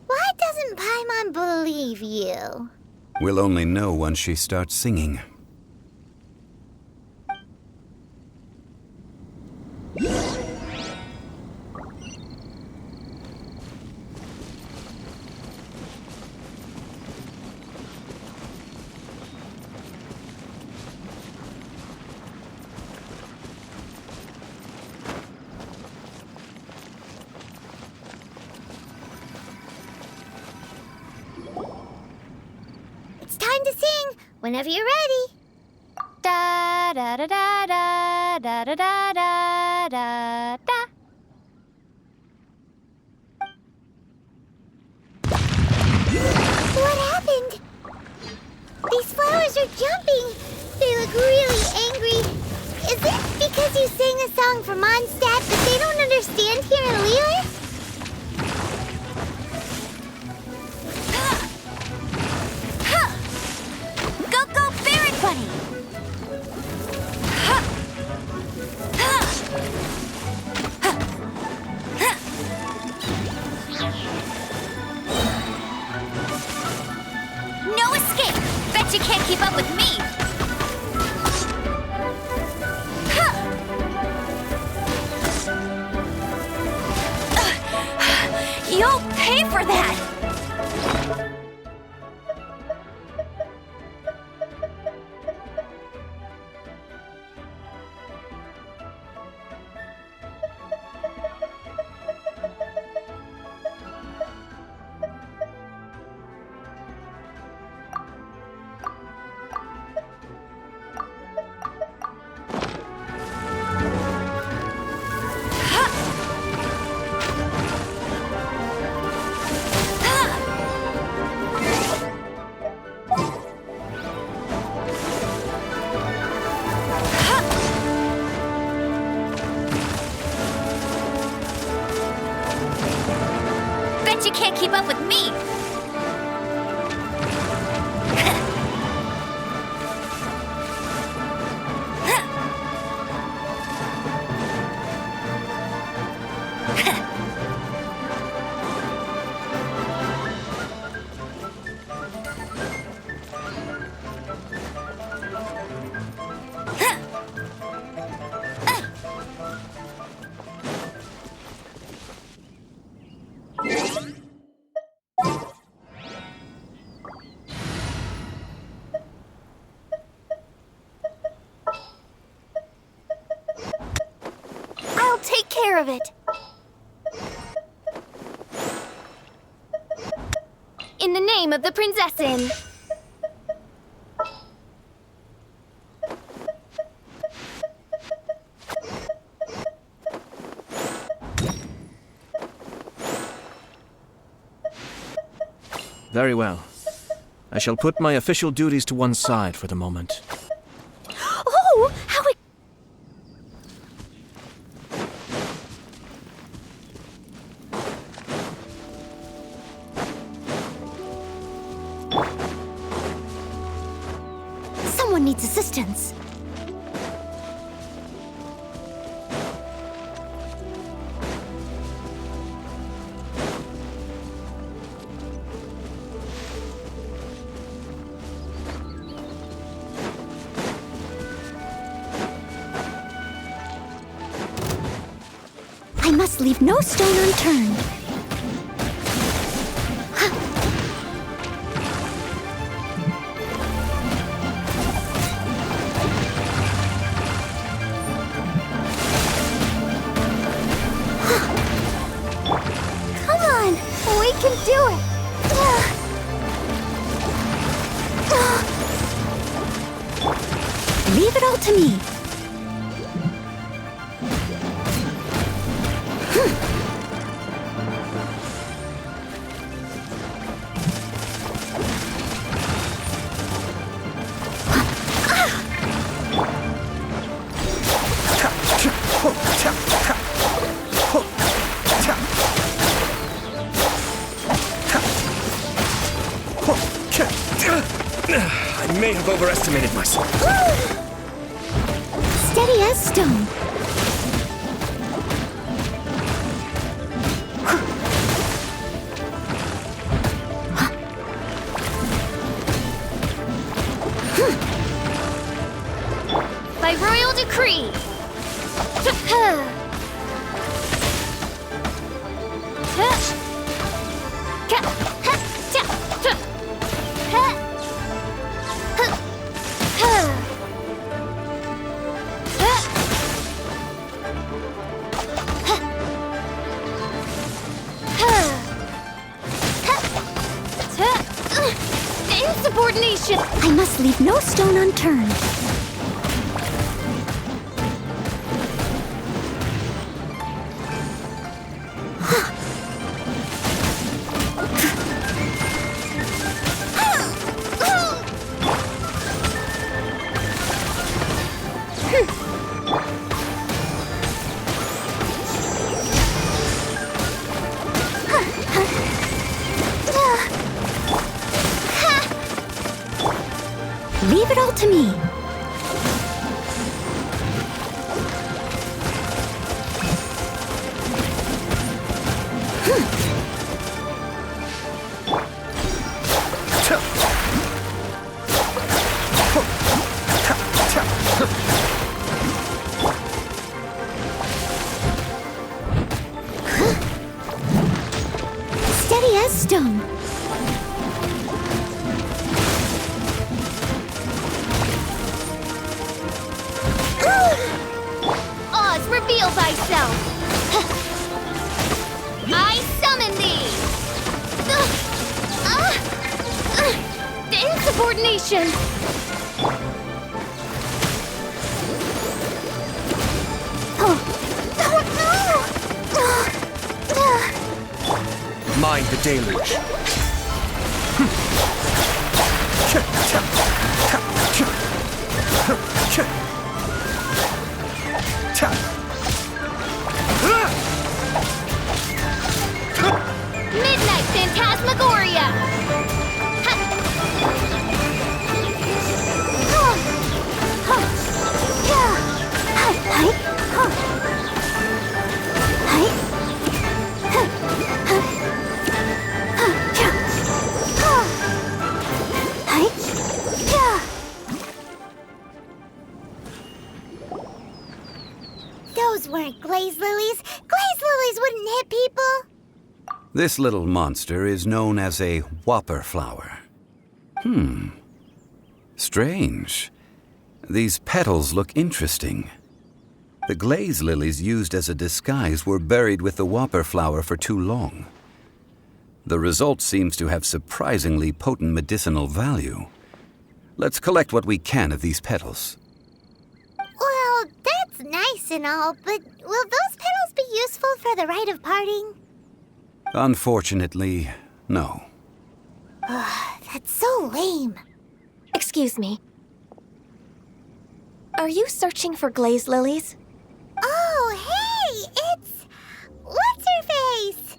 Why doesn't Paimon believe you? We'll only know once she starts singing. It's time to sing, whenever you're ready. Da da da da da da da da da da da. What happened? These flowers are jumping. They look really angry. Is it because you sang a song for Mondstadt that they don't understand here in Liyue? Go, go, Barret Bunny! money. No escape! Bet you can't keep up with me! You'll pay for that! You can't keep up with me! I'll take care of it. In the name of the Prinzessin. Very well. I shall put my official duties to one side for the moment. Oh, how it... Someone needs assistance. I must leave no stone unturned. Come on, we can do it. Leave it all to me. I may have overestimated myself. Steady as stone. By royal decree. Insubordination! I must leave no stone unturned. Leave it all to me. stone. Oz, reveal thyself! I summon thee! Insubordination! Mind the deluge. Midnight Phantasmagoria! Those weren't glaze lilies. Glaze lilies wouldn't hit people. This little monster is known as a whopper flower. Strange. These petals look interesting. The glaze lilies used as a disguise were buried with the whopper flower for too long. The result seems to have surprisingly potent medicinal value. Let's collect what we can of these petals. Well, that's nice and all, but will those petals be useful for the rite of parting? Unfortunately, no. That's so lame. Excuse me. Are you searching for glaze lilies? Oh, hey! It's... What's-her-face?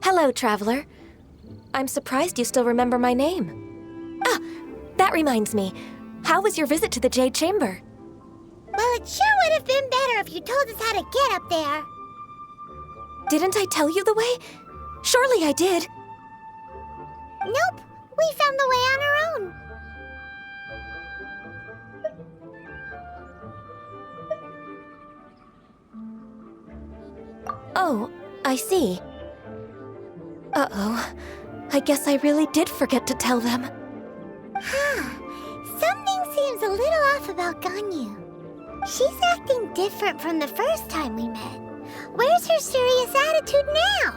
Hello, traveler. I'm surprised you still remember my name. Ah, that reminds me. How was your visit to the Jade Chamber? Well, it sure would have been better if you told us how to get up there. Didn't I tell you the way? Surely I did. Nope, we found the way on our own. Oh, I see. Uh-oh. I guess I really did forget to tell them. Something seems a little off about Ganyu. She's acting different from the first time we met. Where's her serious attitude now?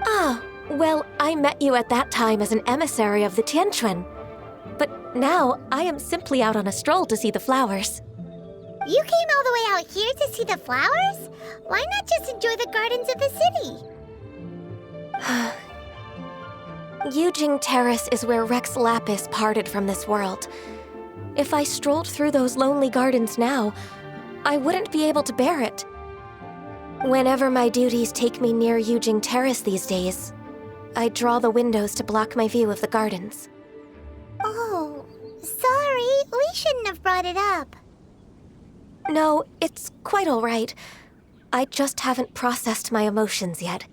Ah, well, I met you at that time as an emissary of the Tianquan. But now, I am simply out on a stroll to see the flowers. You came all the way out here to see the flowers? Why not just enjoy the gardens of the city? Yujing Terrace is where Rex Lapis parted from this world. If I strolled through those lonely gardens now, I wouldn't be able to bear it. Whenever my duties take me near Yujing Terrace these days, I draw the windows to block my view of the gardens. Oh, sorry. We shouldn't have brought it up. No, it's quite all right. I just haven't processed my emotions yet.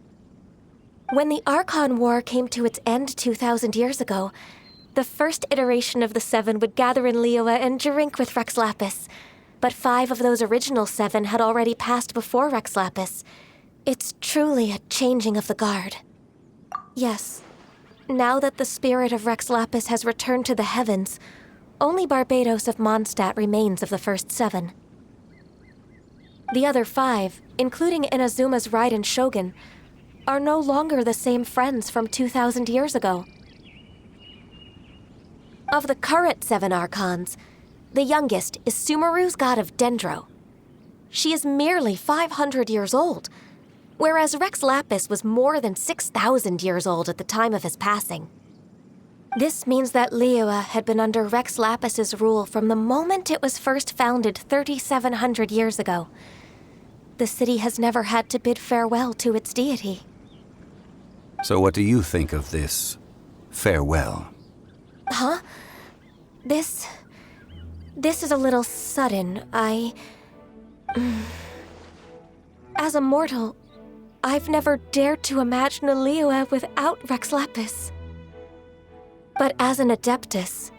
When the Archon War came to its end 2,000 years ago, the first iteration of the Seven would gather in Liyue and drink with Rex Lapis. But 5 of those original 7 had already passed before Rex Lapis. It's truly a changing of the guard. Yes, now that the spirit of Rex Lapis has returned to the heavens, only Barbados of Mondstadt remains of the first 7. The other 5, including Inazuma's Raiden Shogun, are no longer the same friends from 2,000 years ago. Of the current 7 Archons, the youngest is Sumeru's god of Dendro. She is merely 500 years old, whereas Rex Lapis was more than 6,000 years old at the time of his passing. This means that Liyue had been under Rex Lapis's rule from the moment it was first founded 3,700 years ago. The city has never had to bid farewell to its deity. So what do you think of this farewell? Huh? This is a little sudden. As a mortal, I've never dared to imagine a Liyue without Rex Lapis. But as an Adeptus,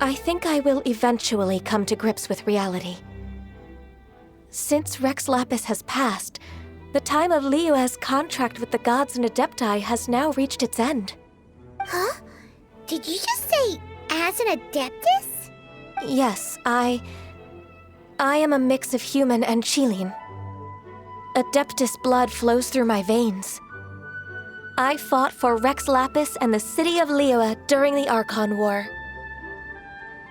I think I will eventually come to grips with reality. Since Rex Lapis has passed, The time of Liyue's contract with the gods and Adepti has now reached its end. Huh? Did you just say as an Adeptus? Yes, I am a mix of human and Chilean. Adeptus blood flows through my veins. I fought for Rex Lapis and the city of Liyue during the Archon War.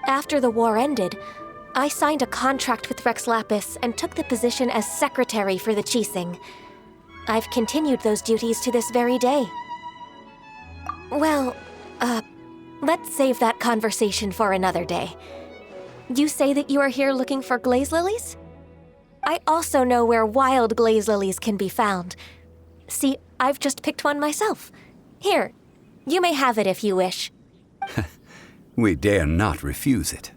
After the war ended, I signed a contract with Rex Lapis and took the position as secretary for the Qixing. I've continued those duties to this very day. Well, let's save that conversation for another day. You say that you are here looking for glaze lilies? I also know where wild glaze lilies can be found. See, I've just picked one myself. Here, you may have it if you wish. We dare not refuse it.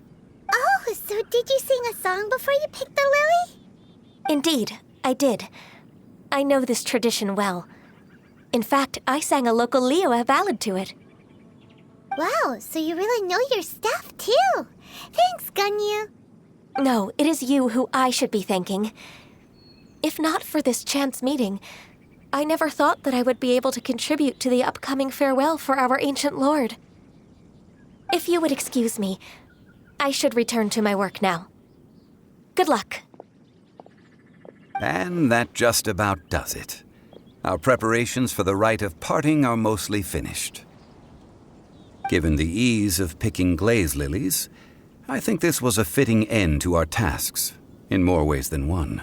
Oh, so did you sing a song before you picked the lily? Indeed, I did. I know this tradition well. In fact, I sang a local Liyue ballad to it. Wow, so you really know your stuff, too. Thanks, Gunyu. No, it is you who I should be thanking. If not for this chance meeting, I never thought that I would be able to contribute to the upcoming farewell for our ancient lord. If you would excuse me, I should return to my work now. Good luck. And that just about does it. Our preparations for the rite of parting are mostly finished. Given the ease of picking glaze lilies, I think this was a fitting end to our tasks, in more ways than one.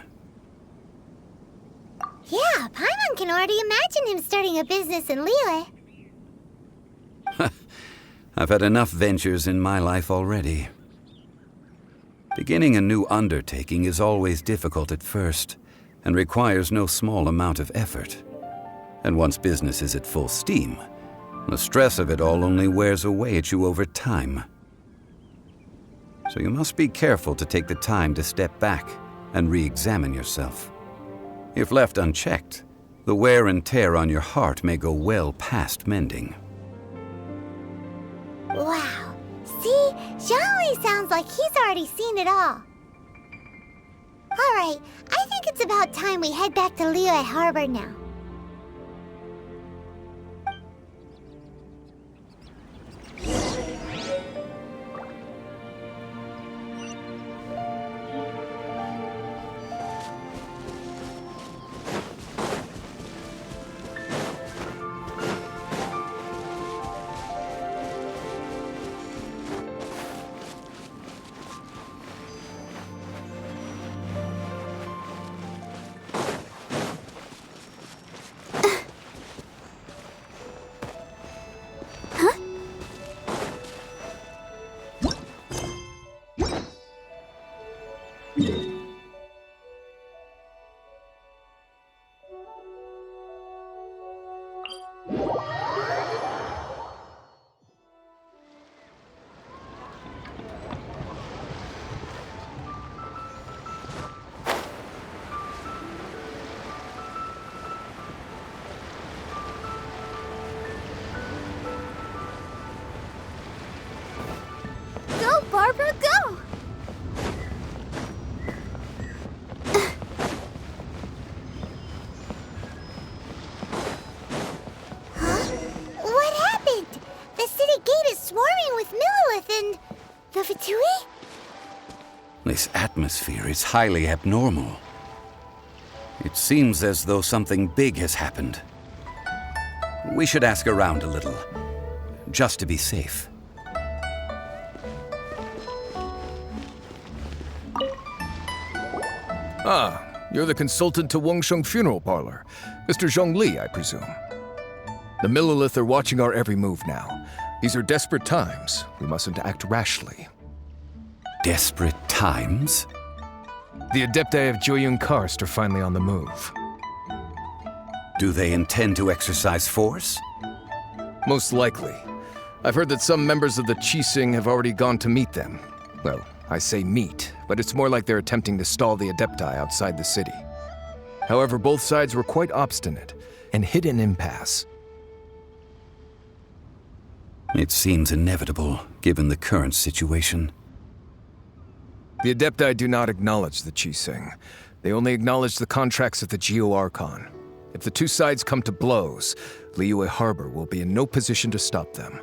Yeah, Paimon can already imagine him starting a business in Liyue. I've had enough ventures in my life already. Beginning a new undertaking is always difficult at first, and requires no small amount of effort. And once business is at full steam, the stress of it all only wears away at you over time. So you must be careful to take the time to step back and re-examine yourself. If left unchecked, the wear and tear on your heart may go well past mending. Wow. See? Zhongli sounds like he's already seen it all. Alright, I think it's about time we head back to Liyue Harbor now. Go, Barbara, go! Huh? What happened? The city gate is swarming with Millilith and the Fatui? This atmosphere is highly abnormal. It seems as though something big has happened. We should ask around a little, just to be safe. Ah, you're the consultant to Wengsheng Funeral Parlor. Mr. Zhongli, I presume. The Millilith are watching our every move now. These are desperate times. We mustn't act rashly. Desperate times? The Adepti of Joyun Karst are finally on the move. Do they intend to exercise force? Most likely. I've heard that some members of the Qixing have already gone to meet them. Well, I say meet, but it's more like they're attempting to stall the Adepti outside the city. However, both sides were quite obstinate and hit an impasse. It seems inevitable, given the current situation. The Adepti do not acknowledge the Qixing. They only acknowledge the contracts of the Geo Archon. If the two sides come to blows, Liyue Harbor will be in no position to stop them.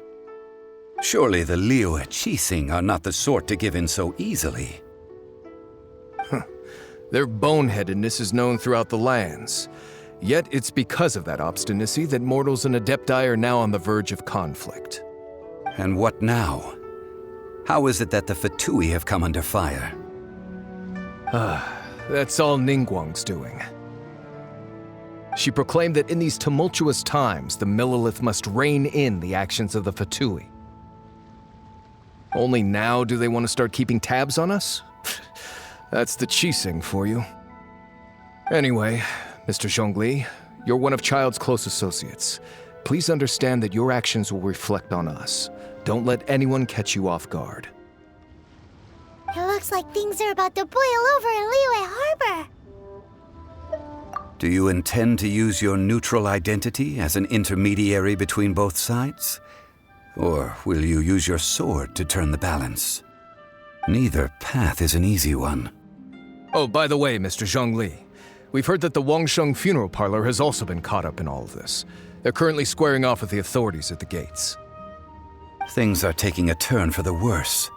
Surely the Liyue Qixing are not the sort to give in so easily. Their boneheadedness is known throughout the lands. Yet it's because of that obstinacy that mortals and Adepti are now on the verge of conflict. And what now? How is it that the Fatui have come under fire? That's all Ningguang's doing. She proclaimed that in these tumultuous times, the Millelith must rein in the actions of the Fatui. Only now do they want to start keeping tabs on us? That's the Qixing for you. Anyway, Mr. Zhongli, you're one of Child's close associates. Please understand that your actions will reflect on us. Don't let anyone catch you off guard. It looks like things are about to boil over in Liyue Harbor. Do you intend to use your neutral identity as an intermediary between both sides? Or will you use your sword to turn the balance? Neither path is an easy one. Oh, by the way, Mr. Zhongli, we've heard that the Wangsheng funeral parlor has also been caught up in all of this. They're currently squaring off with the authorities at the gates. Things are taking a turn for the worse.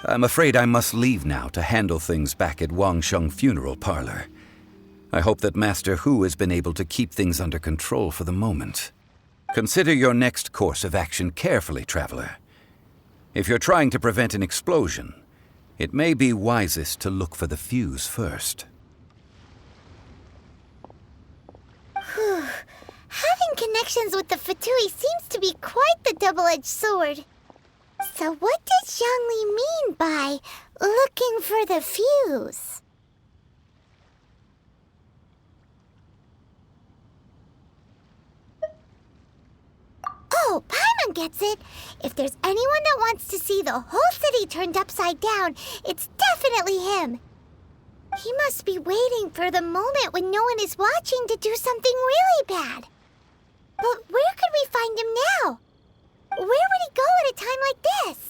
I'm afraid I must leave now to handle things back at Wangsheng funeral parlor. I hope that Master Hu has been able to keep things under control for the moment. Consider your next course of action carefully, Traveler. If you're trying to prevent an explosion, it may be wisest to look for the fuse first. Having connections with the Fatui seems to be quite the double-edged sword. So what did Zhongli mean by looking for the fuse? Oh, Paimon gets it. If there's anyone that wants to see the whole city turned upside down, it's definitely him. He must be waiting for the moment when no one is watching to do something really bad. But where could we find him now? Where would he go at a time like this?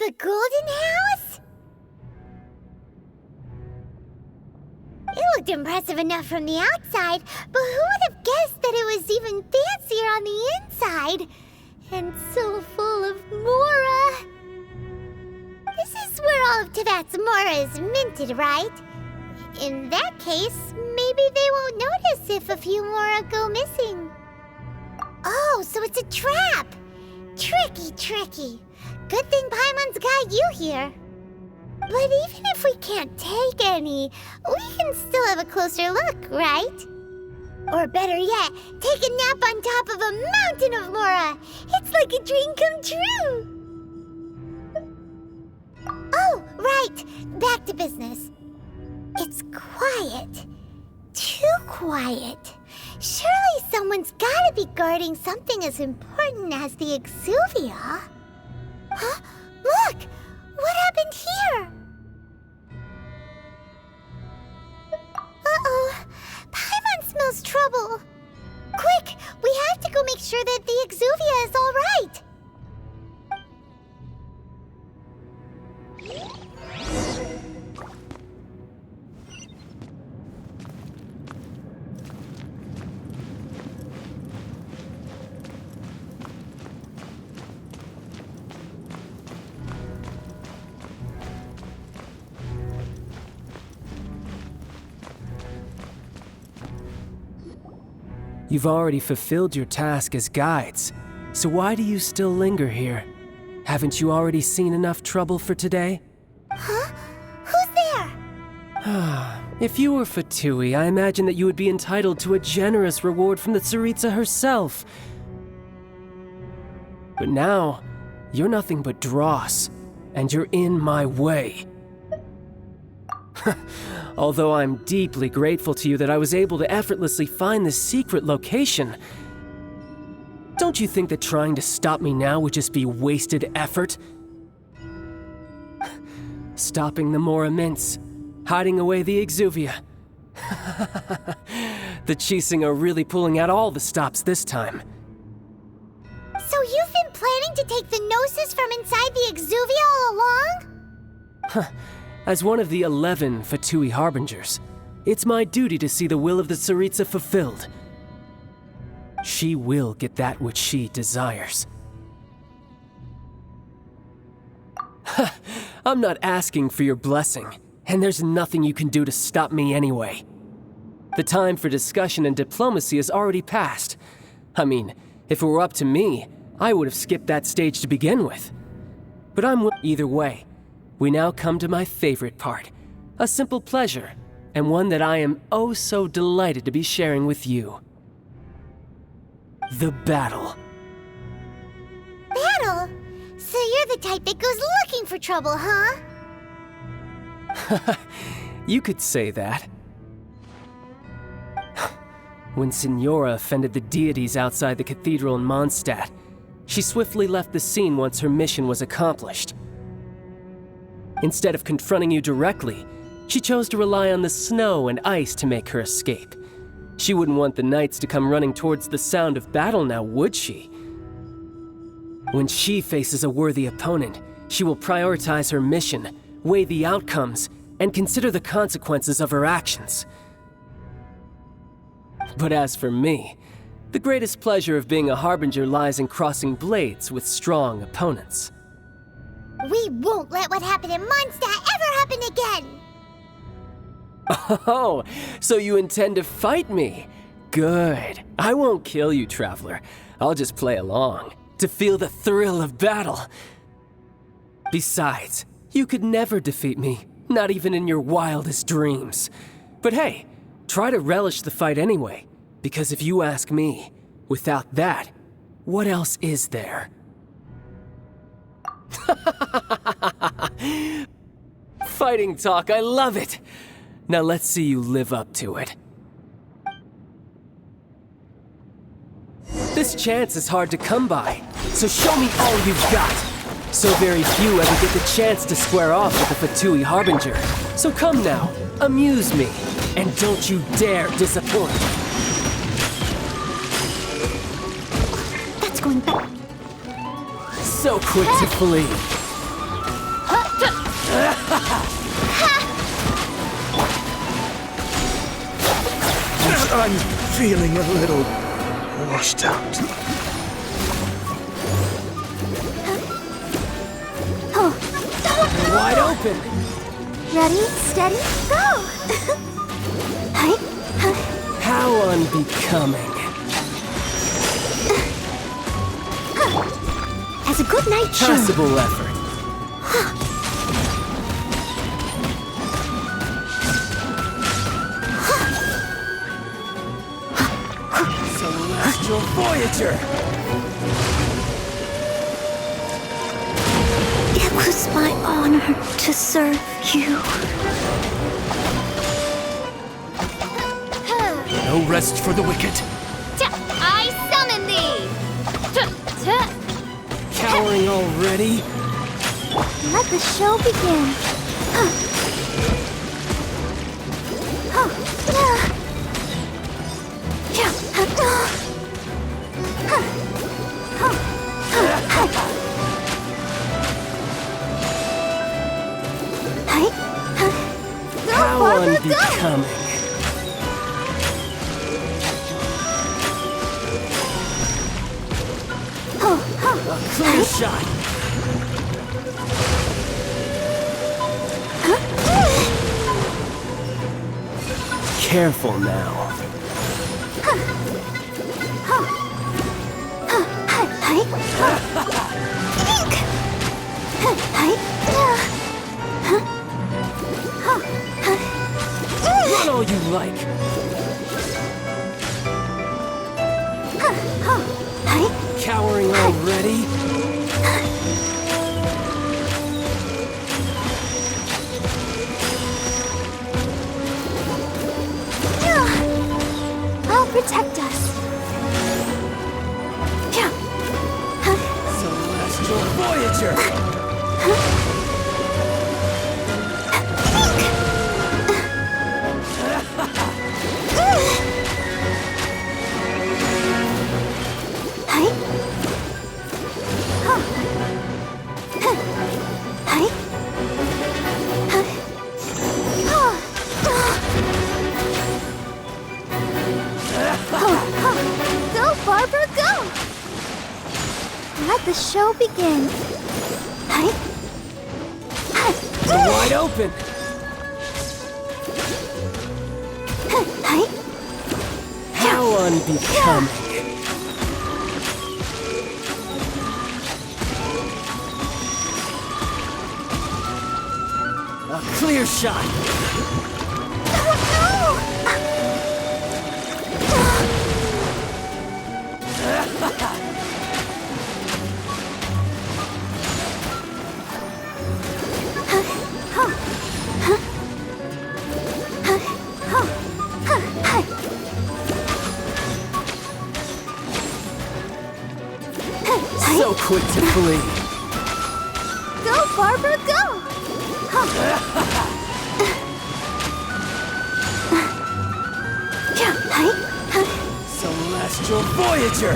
The golden house? It looked impressive enough from the outside, but who would have guessed that it was even fancier on the inside? And so full of Mora. This is where all of Teyvat's Mora is minted, right? In that case, maybe they won't notice if a few Mora go missing. Oh, so it's a trap! Tricky, tricky. Good thing Paimon's got you here. But even if we can't take any, we can still have a closer look, right? Or better yet, take a nap on top of a mountain of Mora. It's like a dream come true. Oh, right. Back to business. It's quiet. Too quiet. Surely someone's gotta be guarding something as important as the Exuvia. Huh? Look! What happened here? Uh-oh. Paimon smells trouble. Quick! We have to go make sure that the Exuvia is all right. You've already fulfilled your task as guides, so why do you still linger here? Haven't you already seen enough trouble for today? Huh? Who's there? If you were Fatui, I imagine that you would be entitled to a generous reward from the Tsaritsa herself. But now, you're nothing but dross, and you're in my way. Although I'm deeply grateful to you that I was able to effortlessly find this secret location, don't you think that trying to stop me now would just be wasted effort? Stopping the Mora Mints, hiding away the Exuvia. The Chising are really pulling out all the stops this time. So you've been planning to take the Gnosis from inside the Exuvia all along? As one of the 11 Fatui Harbingers, it's my duty to see the will of the Tsaritsa fulfilled. She will get that which she desires. I'm not asking for your blessing, and there's nothing you can do to stop me anyway. The time for discussion and diplomacy has already passed. I mean, if it were up to me, I would have skipped that stage to begin with. But either way. We now come to my favorite part, a simple pleasure, and one that I am oh so delighted to be sharing with you. The battle. Battle? So you're the type that goes looking for trouble, huh? You could say that. When Signora offended the deities outside the cathedral in Mondstadt, she swiftly left the scene once her mission was accomplished. Instead of confronting you directly, she chose to rely on the snow and ice to make her escape. She wouldn't want the knights to come running towards the sound of battle now, would she? When she faces a worthy opponent, she will prioritize her mission, weigh the outcomes, and consider the consequences of her actions. But as for me, the greatest pleasure of being a Harbinger lies in crossing blades with strong opponents. We won't let what happened in Mondstadt ever happen again! Oh, so you intend to fight me? Good. I won't kill you, Traveler. I'll just play along, to feel the thrill of battle. Besides, you could never defeat me, not even in your wildest dreams. But hey, try to relish the fight anyway, because if you ask me, without that, what else is there? Fighting talk, I love it! Now let's see you live up to it. This chance is hard to come by, so show me all you've got. So very few ever get the chance to square off with the Fatui Harbinger. So come now, amuse me, and don't you dare disappoint. That's going back. So quick to flee. I'm feeling a little washed out. You're wide open. Ready, steady, go! How unbecoming. As a good night show. Passable effort. Celestial Voyager! It was my honor to serve you. No rest for the wicked. I summon thee! Cowering already? Let the show begin. How unbecoming. A clear shot. Careful now. Run all you like. Cowering already? I'll protect us. Celestial Voyager! Go, Barbara, go! Let the show begin. Wide open! How unbecoming. A clear shot. So quick to flee. Go, Barbara, go! Celestial Voyager!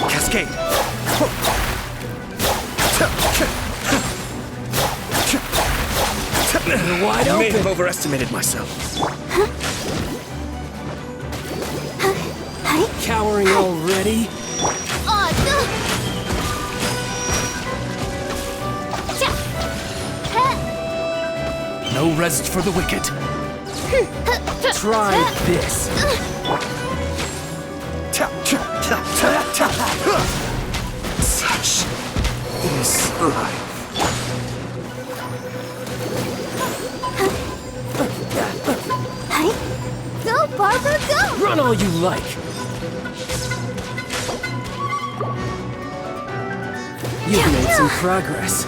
Cascade. You're wide I may have open. overestimated myself. Cowering already? No rest for the wicked. Try this. Such is life. Go, Barbara, go! Run all you like. You've made some progress.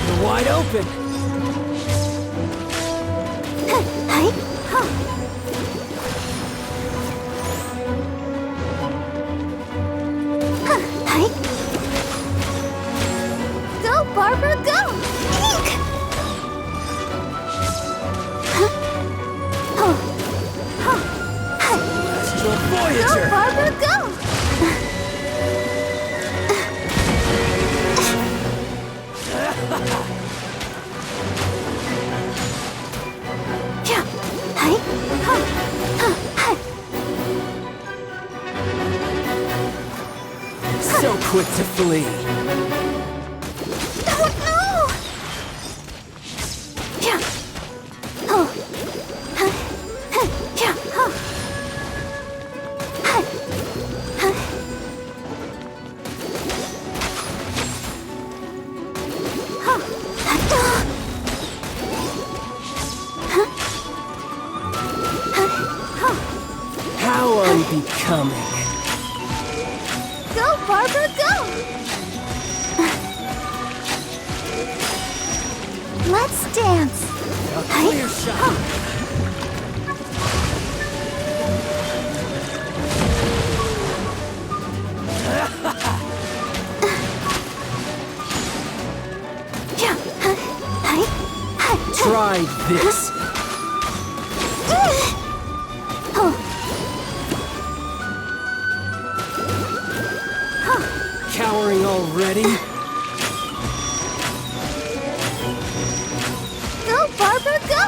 You're wide open. Voyager! Go, Barbara, go! Yeah. Hey. So quick to flee. Oh, no! Yeah. Oh. Yeah. Oh. How unbecoming. Go, Barbara, go! Let's dance. A clear shot. Try this. Cowering already? Go, Barbara, go!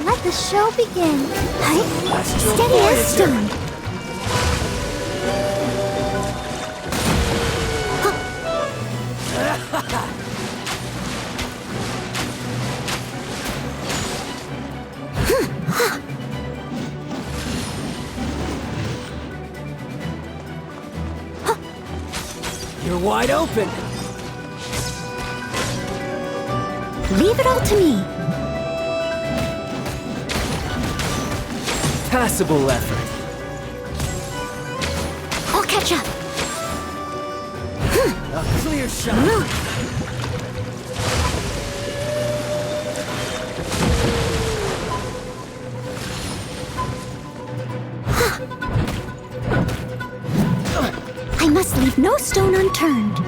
Let the show begin. Steady as stone. You're wide open. Leave it all to me. Passable effort. I'll catch up. A clear shot. I must leave no stone unturned.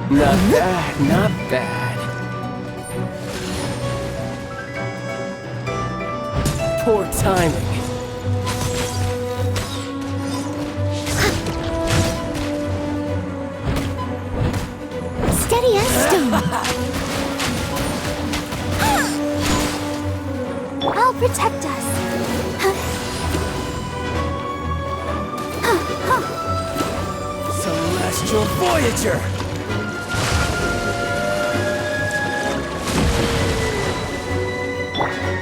Not bad, not bad. Poor timing. Steady as stone. I'll protect us. Celestial Voyager!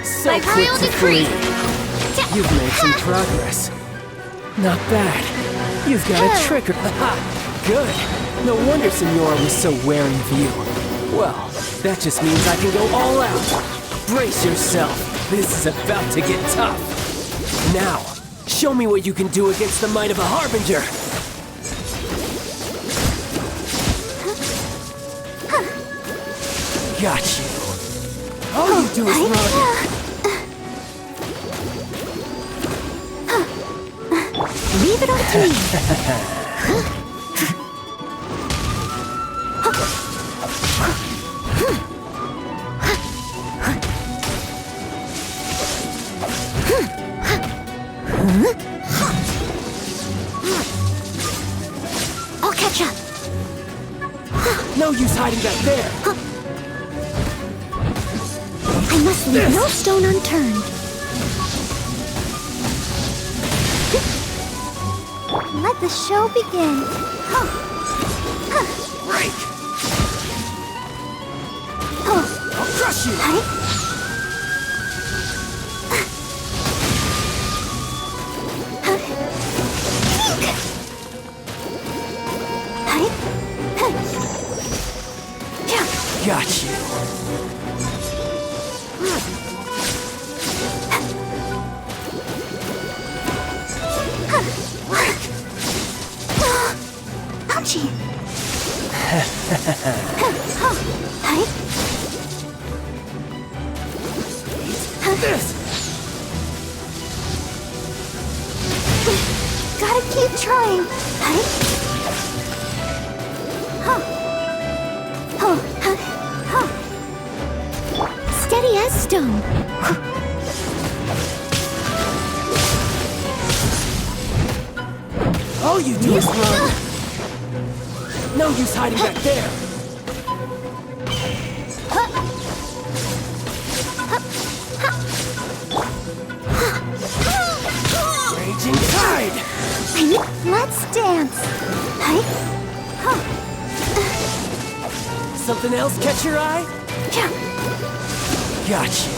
So quick to flee. You've made some progress. Not bad. You've got a trigger. Good. No wonder Senora was so wary of you. Well, that just means I can go all out. Brace yourself. This is about to get tough. Now, show me what you can do against the might of a Harbinger. Got you. All you do is run. Leave it all to me. I'll catch up. No use hiding back there. I must leave no stone unturned. Let the show begin. Break. I'll crush you. Got you. Ouchie. This. Gotta keep trying. stone. All you do is run. No use hiding back there. Raging tide. Let's dance. Something else catch your eye? Got you.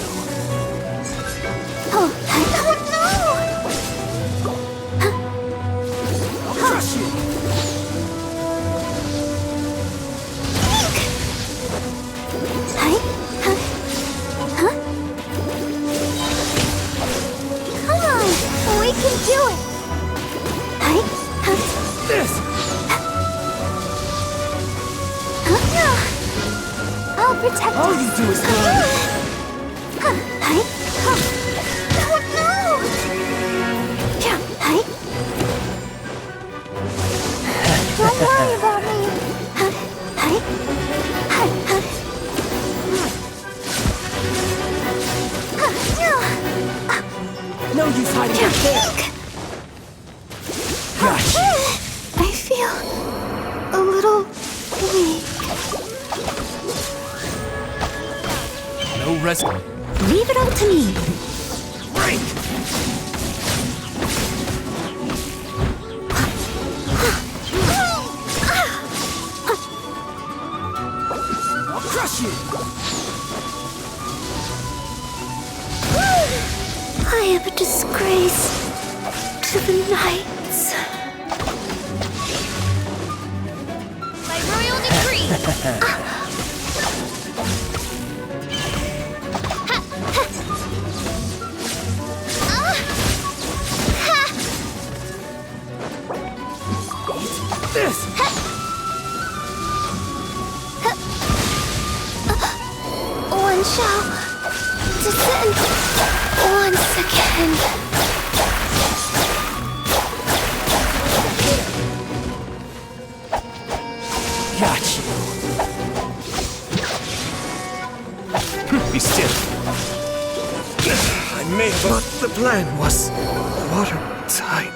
Oh no! I'll crush you. Come on, we can do it. This. I'll protect All us. you do is run. Oh no! Don't worry about me. No use hiding back there. Got you. I feel a little weak. No rest. Leave it all to me. Break. I'll crush you. I am a disgrace to the knights. By royal decree. This. One shall descend once again. Got you. Be still. I may, but the plan was watertight.